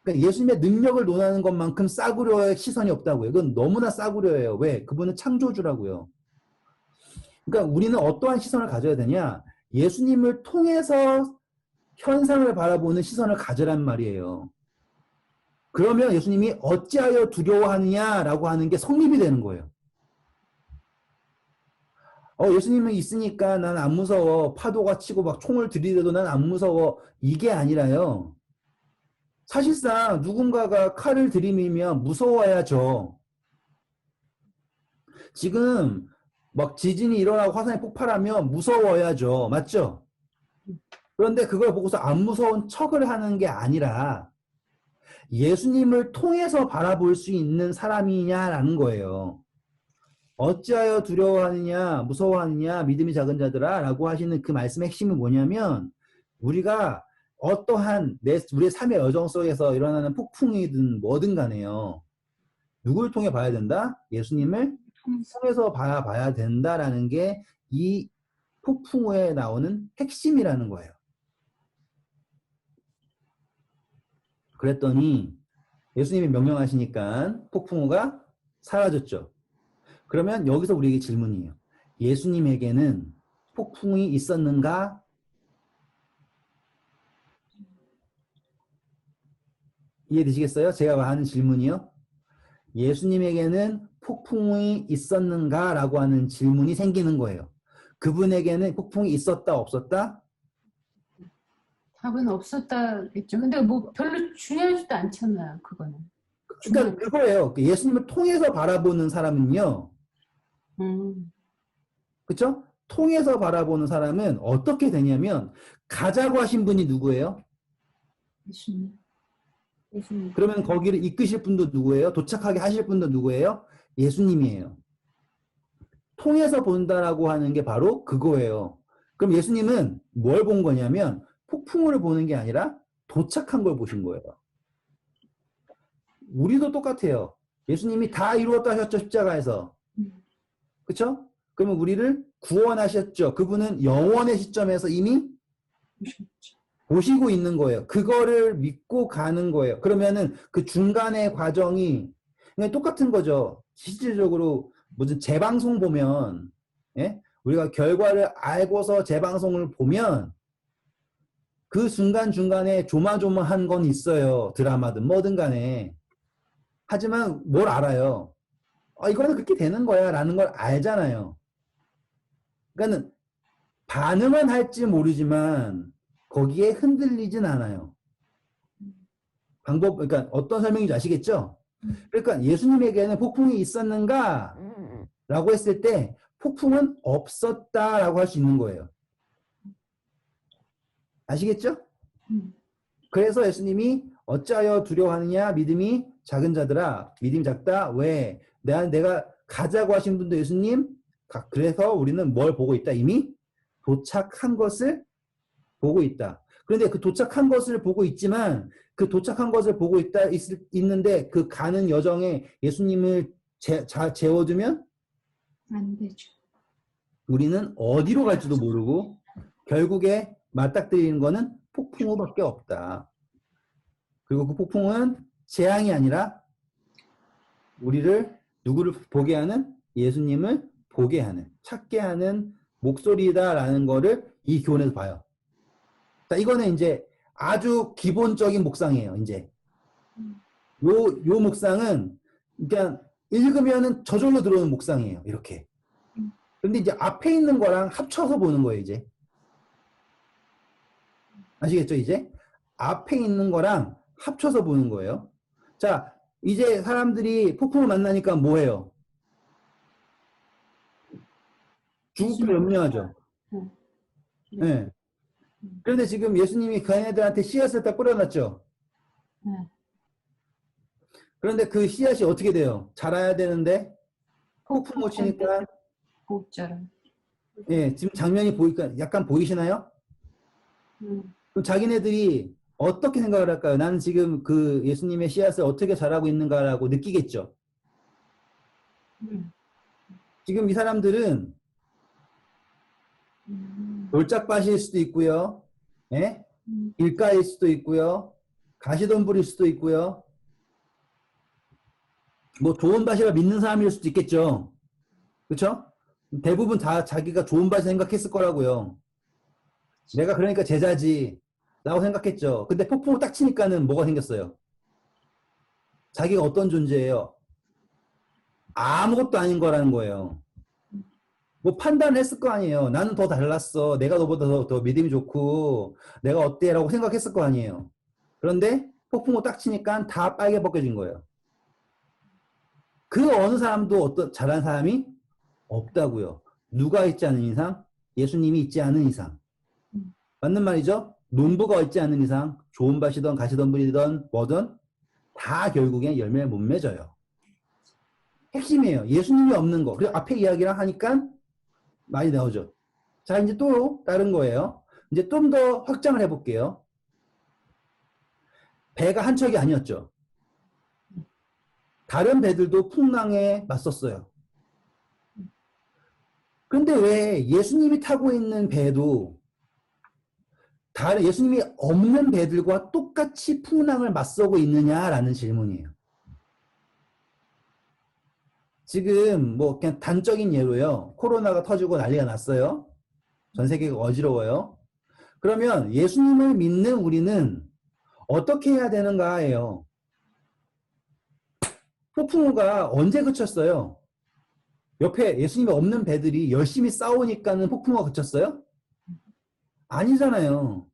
그러니까 예수님의 능력을 논하는 것만큼 싸구려의 시선이 없다고요. 그건 너무나 싸구려예요. 왜? 그분은 창조주라고요. 그러니까 우리는 어떠한 시선을 가져야 되냐? 예수님을 통해서 현상을 바라보는 시선을 가져란 말이에요. 그러면 예수님이 어찌하여 두려워하느냐라고 하는 게 성립이 되는 거예요. 예수님은 있으니까 난 안 무서워. 파도가 치고 막 총을 들이대도 난 안 무서워. 이게 아니라요. 사실상 누군가가 칼을 들이밀면 무서워야죠. 지금 막 지진이 일어나고 화산이 폭발하면 무서워야죠. 맞죠? 그런데 그걸 보고서 안 무서운 척을 하는 게 아니라 예수님을 통해서 바라볼 수 있는 사람이냐라는 거예요. 어찌하여 두려워하느냐, 무서워하느냐, 믿음이 작은 자들아 라고 하시는 그 말씀의 핵심은 뭐냐면 우리가 어떠한 우리의 삶의 여정 속에서 일어나는 폭풍이든 뭐든 간에요. 누구를 통해 봐야 된다? 예수님을 통해서 봐야 된다라는 게 이 폭풍 후에 나오는 핵심이라는 거예요. 그랬더니 예수님이 명령하시니까 폭풍우가 사라졌죠. 그러면 여기서 우리에게 질문이에요. 예수님에게는 폭풍이 있었는가? 이해되시겠어요? 제가 하는 질문이요. 예수님에게는 폭풍이 있었는가? 라고 하는 질문이 생기는 거예요. 그분에게는 폭풍이 있었다, 없었다? 답은 없었다겠죠. 근데 뭐 별로 중요하지도 않잖아요. 그거는. 그러니까 그거예요. 예수님을 통해서 바라보는 사람은요. 그렇죠? 통해서 바라보는 사람은 어떻게 되냐면 가자고 하신 분이 누구예요? 예수님. 그러면 거기를 이끄실 분도 누구예요? 도착하게 하실 분도 누구예요? 예수님이에요. 통해서 본다라고 하는 게 바로 그거예요. 그럼 예수님은 뭘 본 거냐면 폭풍우를 보는 게 아니라 도착한 걸 보신 거예요. 우리도 똑같아요. 예수님이 다 이루었다 하셨죠, 십자가에서. 그렇죠? 그러면 우리를 구원하셨죠. 그분은 영원의 시점에서 이미 보시고 있는 거예요. 그거를 믿고 가는 거예요. 그러면은 그 중간의 과정이 그냥 똑같은 거죠. 실질적으로 무슨 재방송 보면, 예? 우리가 결과를 알고서 재방송을 보면 그 중간중간에 조마조마한 건 있어요. 드라마든 뭐든 간에. 하지만 뭘 알아요? 이거는 그렇게 되는 거야 라는 걸 알잖아요. 그러니까 반응은 할지 모르지만 거기에 흔들리진 않아요. 그러니까 어떤 설명인지 아시겠죠? 그러니까 예수님에게는 폭풍이 있었는가? 라고 했을 때 폭풍은 없었다라고 할 수 있는 거예요. 아시겠죠? 그래서 예수님이 어찌하여 두려워하느냐? 믿음이 작은 자들아. 믿음이 작다? 왜? 내가 가자고 하신 분도 예수님. 그래서 우리는 뭘 보고 있다? 이미 도착한 것을 보고 있다. 그런데 그 도착한 것을 보고 있지만 그 도착한 것을 보고 있는데 그 가는 여정에 예수님을 재워두면 안 되죠. 우리는 어디로 갈지도 모르고 결국에 맞닥뜨리는 거는 폭풍우밖에 없다. 그리고 그 폭풍은 재앙이 아니라 우리를 누구를 보게 하는? 예수님을 보게 하는, 찾게 하는 목소리다라는 거를 이 교훈에서 봐요. 자, 이거는 이제 아주 기본적인 묵상이에요. 이제 요 묵상은 그러니까 읽으면은 저절로 들어오는 묵상이에요. 이렇게. 근데 이제 앞에 있는 거랑 합쳐서 보는 거예요. 이제 아시겠죠? 이제 앞에 있는 거랑 합쳐서 보는 거예요. 자, 이제 사람들이 폭풍을 만나니까 뭐해요? 죽을 염려하죠. 네. 그런데 지금 예수님이 그 애들한테 씨앗을 다 뿌려놨죠. 그런데 그 씨앗이 어떻게 돼요? 자라야 되는데 폭풍 오치니까 복자라. 예, 지금 장면이 약간 보이시나요? 그럼 자기네들이 어떻게 생각을 할까요? 나는 지금 그 예수님의 씨앗을 어떻게 자라고 있는가라고 느끼겠죠. 지금 이 사람들은 돌짝밭일 수도 있고요. 예? 길가일 수도 있고요. 가시덤불일 수도 있고요. 뭐 좋은 밭이라 믿는 사람일 수도 있겠죠. 그렇죠? 대부분 다 자기가 좋은 밭을 생각했을 거라고요. 내가 그러니까 제자지. 라고 생각했죠. 근데 폭풍을 딱 치니까는 뭐가 생겼어요? 자기가 어떤 존재예요? 아무것도 아닌 거라는 거예요. 뭐 판단을 했을 거 아니에요. 나는 더 달랐어. 내가 너보다 더 믿음이 좋고 내가 어때? 라고 생각했을 거 아니에요. 그런데 폭풍우 딱 치니까 다 빨개 벗겨진 거예요. 그 어느 사람도 어떤 잘한 사람이 없다고요. 누가 있지 않은 이상? 예수님이 있지 않은 이상. 맞는 말이죠? 농부가 있지 않은 이상 좋은 밭이든 가시던 분이든 뭐든 다 결국엔 열매를 못 맺어요. 핵심이에요. 예수님이 없는 거. 그리고 앞에 이야기랑 하니까 많이 나오죠. 자, 이제 또 다른 거예요. 이제 좀 더 확장을 해볼게요. 배가 한 척이 아니었죠. 다른 배들도 풍랑에 맞섰어요. 그런데 왜 예수님이 타고 있는 배도 다른 예수님이 없는 배들과 똑같이 풍랑을 맞서고 있느냐라는 질문이에요. 지금 뭐 그냥 단적인 예로요. 코로나가 터지고 난리가 났어요. 전 세계가 어지러워요. 그러면 예수님을 믿는 우리는 어떻게 해야 되는가예요. 폭풍우가 언제 그쳤어요? 옆에 예수님이 없는 배들이 열심히 싸우니까는 폭풍우가 그쳤어요? 아니잖아요.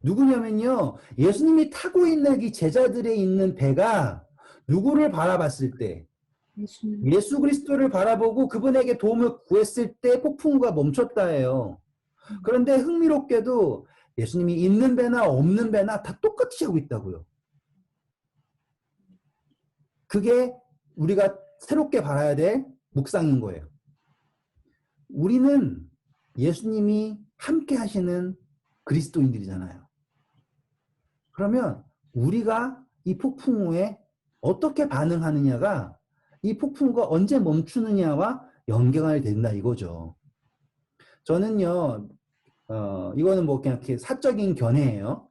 누구냐면요. 예수님이 타고 있는 이 제자들의 있는 배가 누구를 바라봤을 때 예수님. 예수 그리스도를 바라보고 그분에게 도움을 구했을 때 폭풍우가 멈췄다예요. 그런데 흥미롭게도 예수님이 있는 배나 없는 배나 다 똑같이 하고 있다고요. 그게 우리가 새롭게 바라야 될 묵상인 거예요. 우리는 예수님이 함께 하시는 그리스도인들이잖아요. 그러면 우리가 이 폭풍우에 어떻게 반응하느냐가 이 폭풍우가 언제 멈추느냐와 연결이 된다 이거죠. 저는요, 이거는 뭐 그냥 이렇게 사적인 견해예요.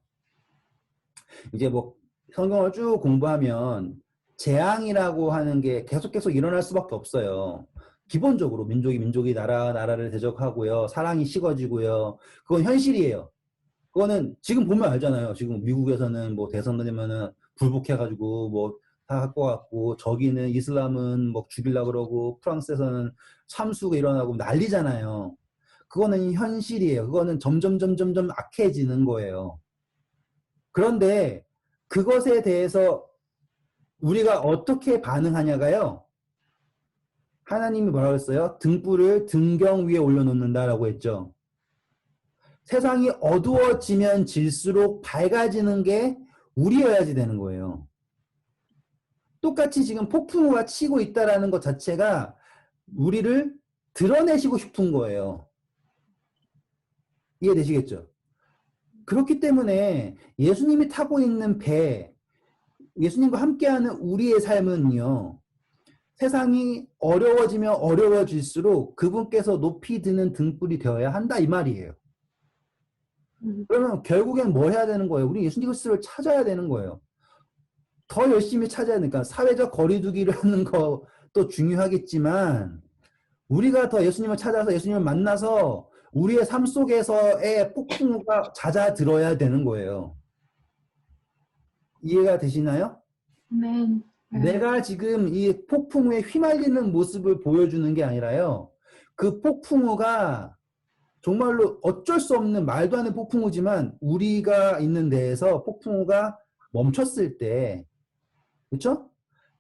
이제 뭐 성경을 쭉 공부하면 재앙이라고 하는 게 계속 일어날 수밖에 없어요. 기본적으로 민족이 나라를 대적하고요. 사랑이 식어지고요. 그건 현실이에요. 그거는 지금 보면 알잖아요. 지금 미국에서는 뭐 대선 되면은 불복해가지고 뭐 다 할 것 같고 저기는 이슬람은 뭐 죽이려고 그러고 프랑스에서는 참수가 일어나고 난리잖아요. 그거는 현실이에요. 그거는 점점 악해지는 거예요. 그런데 그것에 대해서 우리가 어떻게 반응하냐가요. 하나님이 뭐라고 했어요? 등불을 등경 위에 올려놓는다라고 했죠. 세상이 어두워지면 질수록 밝아지는 게 우리여야지 되는 거예요. 똑같이 지금 폭풍우가 치고 있다라는 것 자체가 우리를 드러내시고 싶은 거예요. 이해되시겠죠? 그렇기 때문에 예수님이 타고 있는 배, 예수님과 함께하는 우리의 삶은요. 세상이 어려워지면 어려워질수록 그분께서 높이 드는 등불이 되어야 한다 이 말이에요. 그러면 결국엔 뭐 해야 되는 거예요? 우리 예수님 그리스도를 찾아야 되는 거예요. 더 열심히 찾아야 되니까 사회적 거리두기를 하는 것도 중요하겠지만 우리가 더 예수님을 찾아서 예수님을 만나서 우리의 삶 속에서의 폭풍우가 잦아들어야 되는 거예요. 이해가 되시나요? 아멘. 내가 지금 이 폭풍우에 휘말리는 모습을 보여주는 게 아니라요. 그 폭풍우가 정말로 어쩔 수 없는 말도 안 되는 폭풍우지만 우리가 있는 데에서 폭풍우가 멈췄을 때 그렇죠?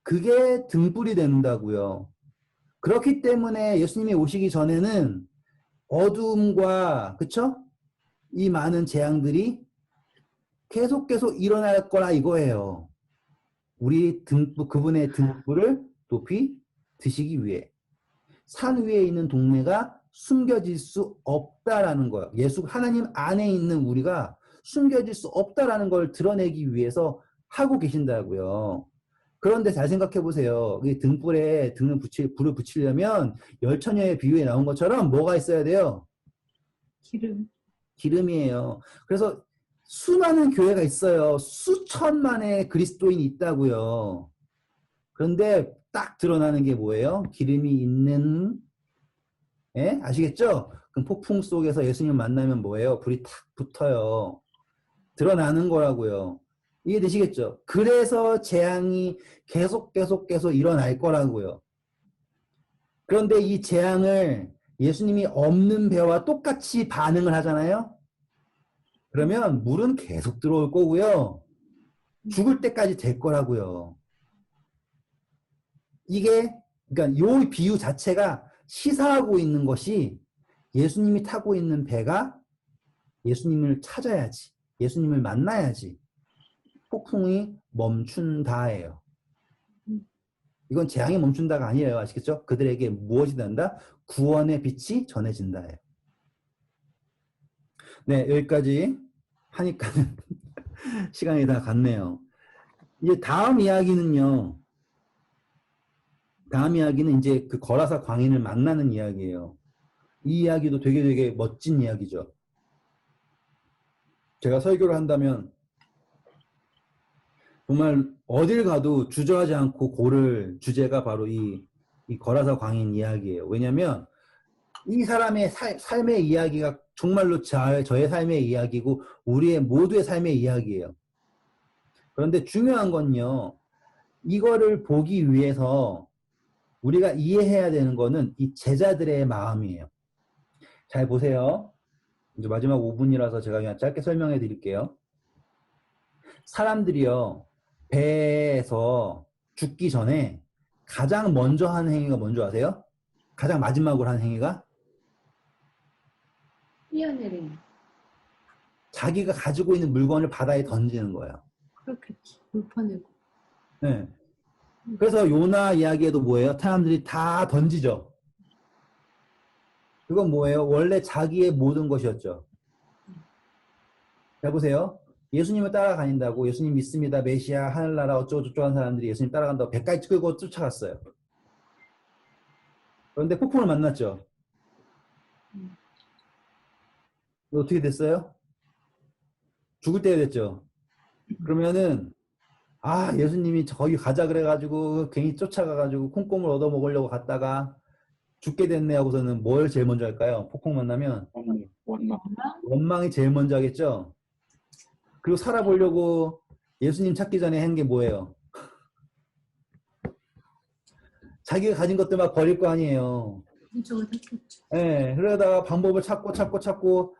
그게 등불이 된다고요. 그렇기 때문에 예수님이 오시기 전에는 어둠과 그렇죠? 이 많은 재앙들이 계속 일어날 거라 이거예요. 우리 등불, 그분의 등불을 높이 드시기 위해 산 위에 있는 동네가 숨겨질 수 없다라는 거예요. 하나님 안에 있는 우리가 숨겨질 수 없다라는 걸 드러내기 위해서 하고 계신다고요. 그런데 잘 생각해 보세요. 이 등불에 불을 붙이려면 열처녀의 비유에 나온 것처럼 뭐가 있어야 돼요? 기름. 기름이에요. 그래서 수많은 교회가 있어요. 수천만의 그리스도인이 있다고요. 그런데 딱 드러나는 게 뭐예요? 기름이 있는 아시겠죠? 그럼 폭풍 속에서 예수님 만나면 뭐예요? 불이 탁 붙어요. 드러나는 거라고요. 이해되시겠죠? 그래서 재앙이 계속 일어날 거라고요. 그런데 이 재앙을 예수님이 없는 배와 똑같이 반응을 하잖아요. 그러면 물은 계속 들어올 거고요. 죽을 때까지 될 거라고요. 이게 그러니까 요 비유 자체가 시사하고 있는 것이 예수님이 타고 있는 배가 예수님을 찾아야지, 예수님을 만나야지 폭풍이 멈춘다예요. 이건 재앙이 멈춘다가 아니에요. 아시겠죠? 그들에게 무엇이 된다? 구원의 빛이 전해진다예요. 네, 여기까지 하니까 시간이 다 갔네요. 이제 다음 이야기는요. 다음 이야기는 이제 그 거라사 광인을 만나는 이야기예요. 이 이야기도 되게 멋진 이야기죠. 제가 설교를 한다면 정말 어딜 가도 주저하지 않고 고를 주제가 바로 이 거라사 광인 이야기예요. 왜냐하면 이 사람의 삶의 이야기가 정말로 저의 삶의 이야기고 우리의 모두의 삶의 이야기예요. 그런데 중요한 건요. 이거를 보기 위해서 우리가 이해해야 되는 거는 이 제자들의 마음이에요. 잘 보세요. 이제 마지막 5분이라서 제가 그냥 짧게 설명해 드릴게요. 사람들이요. 배에서 죽기 전에 가장 먼저 하는 행위가 뭔지 아세요? 가장 마지막으로 하는 행위가? 뛰어내리는. 자기가 가지고 있는 물건을 바다에 던지는 거예요. 그렇겠지. 불퍼내고. 네. 그래서 요나 이야기에도 뭐예요? 사람들이 다 던지죠. 그건 뭐예요? 원래 자기의 모든 것이었죠. 자, 보세요. 예수님을 따라다닌다고 예수님 믿습니다. 메시아, 하늘나라 어쩌고저쩌고 하는 사람들이 예수님 따라간다고 배까지 끌고 쫓아갔어요. 그런데 폭풍을 만났죠. 어떻게 됐어요? 죽을 때가 됐죠. 그러면은 예수님이 거기 가자 그래가지고 괜히 쫓아가가지고 콩고물 얻어먹으려고 갔다가 죽게 됐네 하고서는 뭘 제일 먼저 할까요? 폭풍 만나면 원망이 제일 먼저 하겠죠. 그리고 살아보려고 예수님 찾기 전에 한 게 뭐예요? 자기가 가진 것들 막 버릴 거 아니에요. 이쪽을 했겠죠. 네, 그러다가 방법을 찾고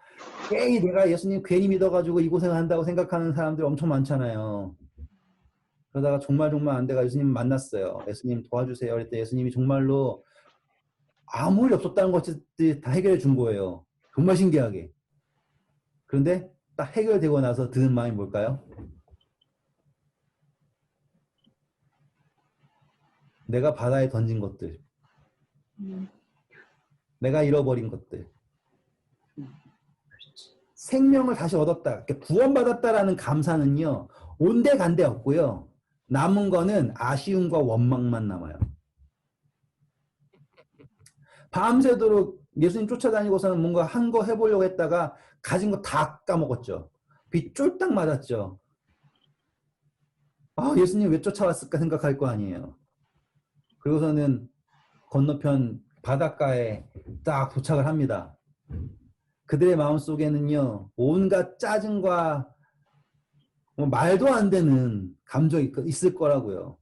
괜히 내가 예수님 괜히 믿어가지고 이 고생을 한다고 생각하는 사람들이 엄청 많잖아요. 그러다가 정말 안 돼가 예수님 만났어요. 예수님 도와주세요. 그랬더니 예수님이 정말로 아무 일 없었다는 것들이 다 해결해 준 거예요. 정말 신기하게. 그런데 딱 해결되고 나서 드는 마음이 뭘까요? 내가 바다에 던진 것들. 내가 잃어버린 것들. 생명을 다시 얻었다. 구원받았다라는 감사는요. 온데간데 없고요. 남은 거는 아쉬움과 원망만 남아요. 밤새도록 예수님 쫓아다니고서는 뭔가 한 거 해보려고 했다가 가진 거 다 까먹었죠. 비 쫄딱 맞았죠. 예수님 왜 쫓아왔을까 생각할 거 아니에요. 그리고서는 건너편 바닷가에 딱 도착을 합니다. 그들의 마음속에는요. 온갖 짜증과 말도 안 되는 감정이 있을 거라고요.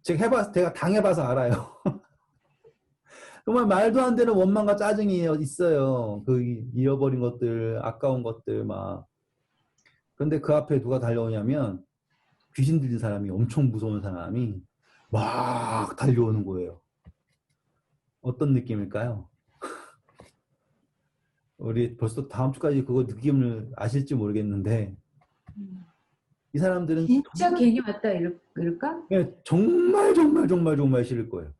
제가 당해봐서 알아요. 정말 말도 안 되는 원망과 짜증이 있어요. 그 잃어버린 것들, 아까운 것들 막. 그런데 그 앞에 누가 달려오냐면 귀신 들린 사람이, 엄청 무서운 사람이 막 달려오는 거예요. 어떤 느낌일까요? 우리 벌써 다음 주까지 그거 느낌을 아실지 모르겠는데 이 사람들은 진짜 괜히 왔다 이럴까? 정말 싫을 거예요.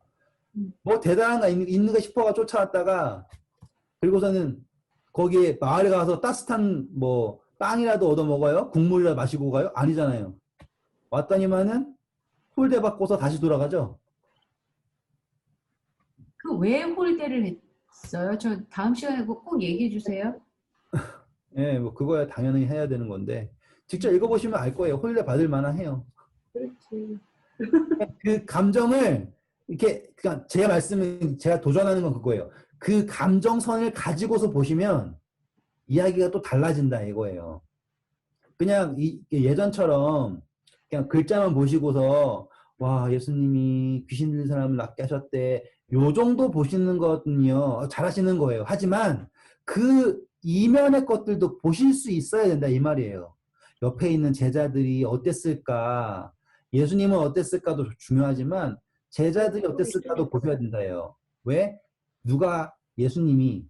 뭐 대단한 거 있는가 싶어가 쫓아왔다가 그리고서는 거기에 마을에 가서 따뜻한 뭐 빵이라도 얻어 먹어요? 국물이라도 마시고 가요? 아니잖아요. 왔더니만은 홀대 받고서 다시 돌아가죠. 그 왜 홀대를 했어요? 저 다음 시간에 꼭 얘기해 주세요. 예, 뭐 그거야 당연히 해야 되는 건데 직접 읽어보시면 알 거예요. 홀대 받을 만해요. 그렇지. 그 감정을 이렇게 그러니까 제 말씀은 제가 도전하는 건 그거예요. 그 감정선을 가지고서 보시면 이야기가 또 달라진다 이거예요. 그냥 예전처럼 그냥 글자만 보시고서 와, 예수님이 귀신 들린 사람을 낫게 하셨대. 요 정도 보시는 거거든요. 잘하시는 거예요. 하지만 그 이면의 것들도 보실 수 있어야 된다 이 말이에요. 옆에 있는 제자들이 어땠을까? 예수님은 어땠을까도 중요하지만 제자들이 어땠을까도 보셔야 된다예요. 왜? 예수님이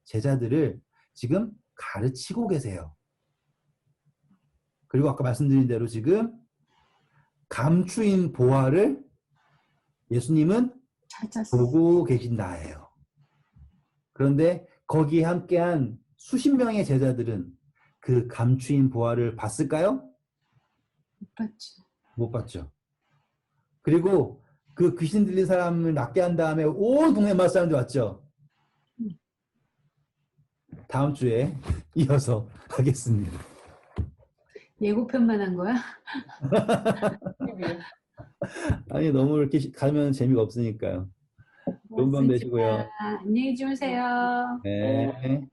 제자들을 지금 가르치고 계세요. 그리고 아까 말씀드린 대로 지금 감추인 보화를 예수님은 찾았어. 보고 계신다예요. 그런데 거기에 함께한 수십 명의 제자들은 그 감추인 보화를 봤을까요? 못 봤지. 못 봤죠. 그리고 그 귀신 들린 사람을 낫게 한 다음에 온 동네 마을 사람들이 왔죠. 다음 주에 이어서 하겠습니다. 예고편만 한 거야? 아니 너무 이렇게 가면 재미가 없으니까요. 좋은 밤 되시고요. 안녕히 주무세요. 네.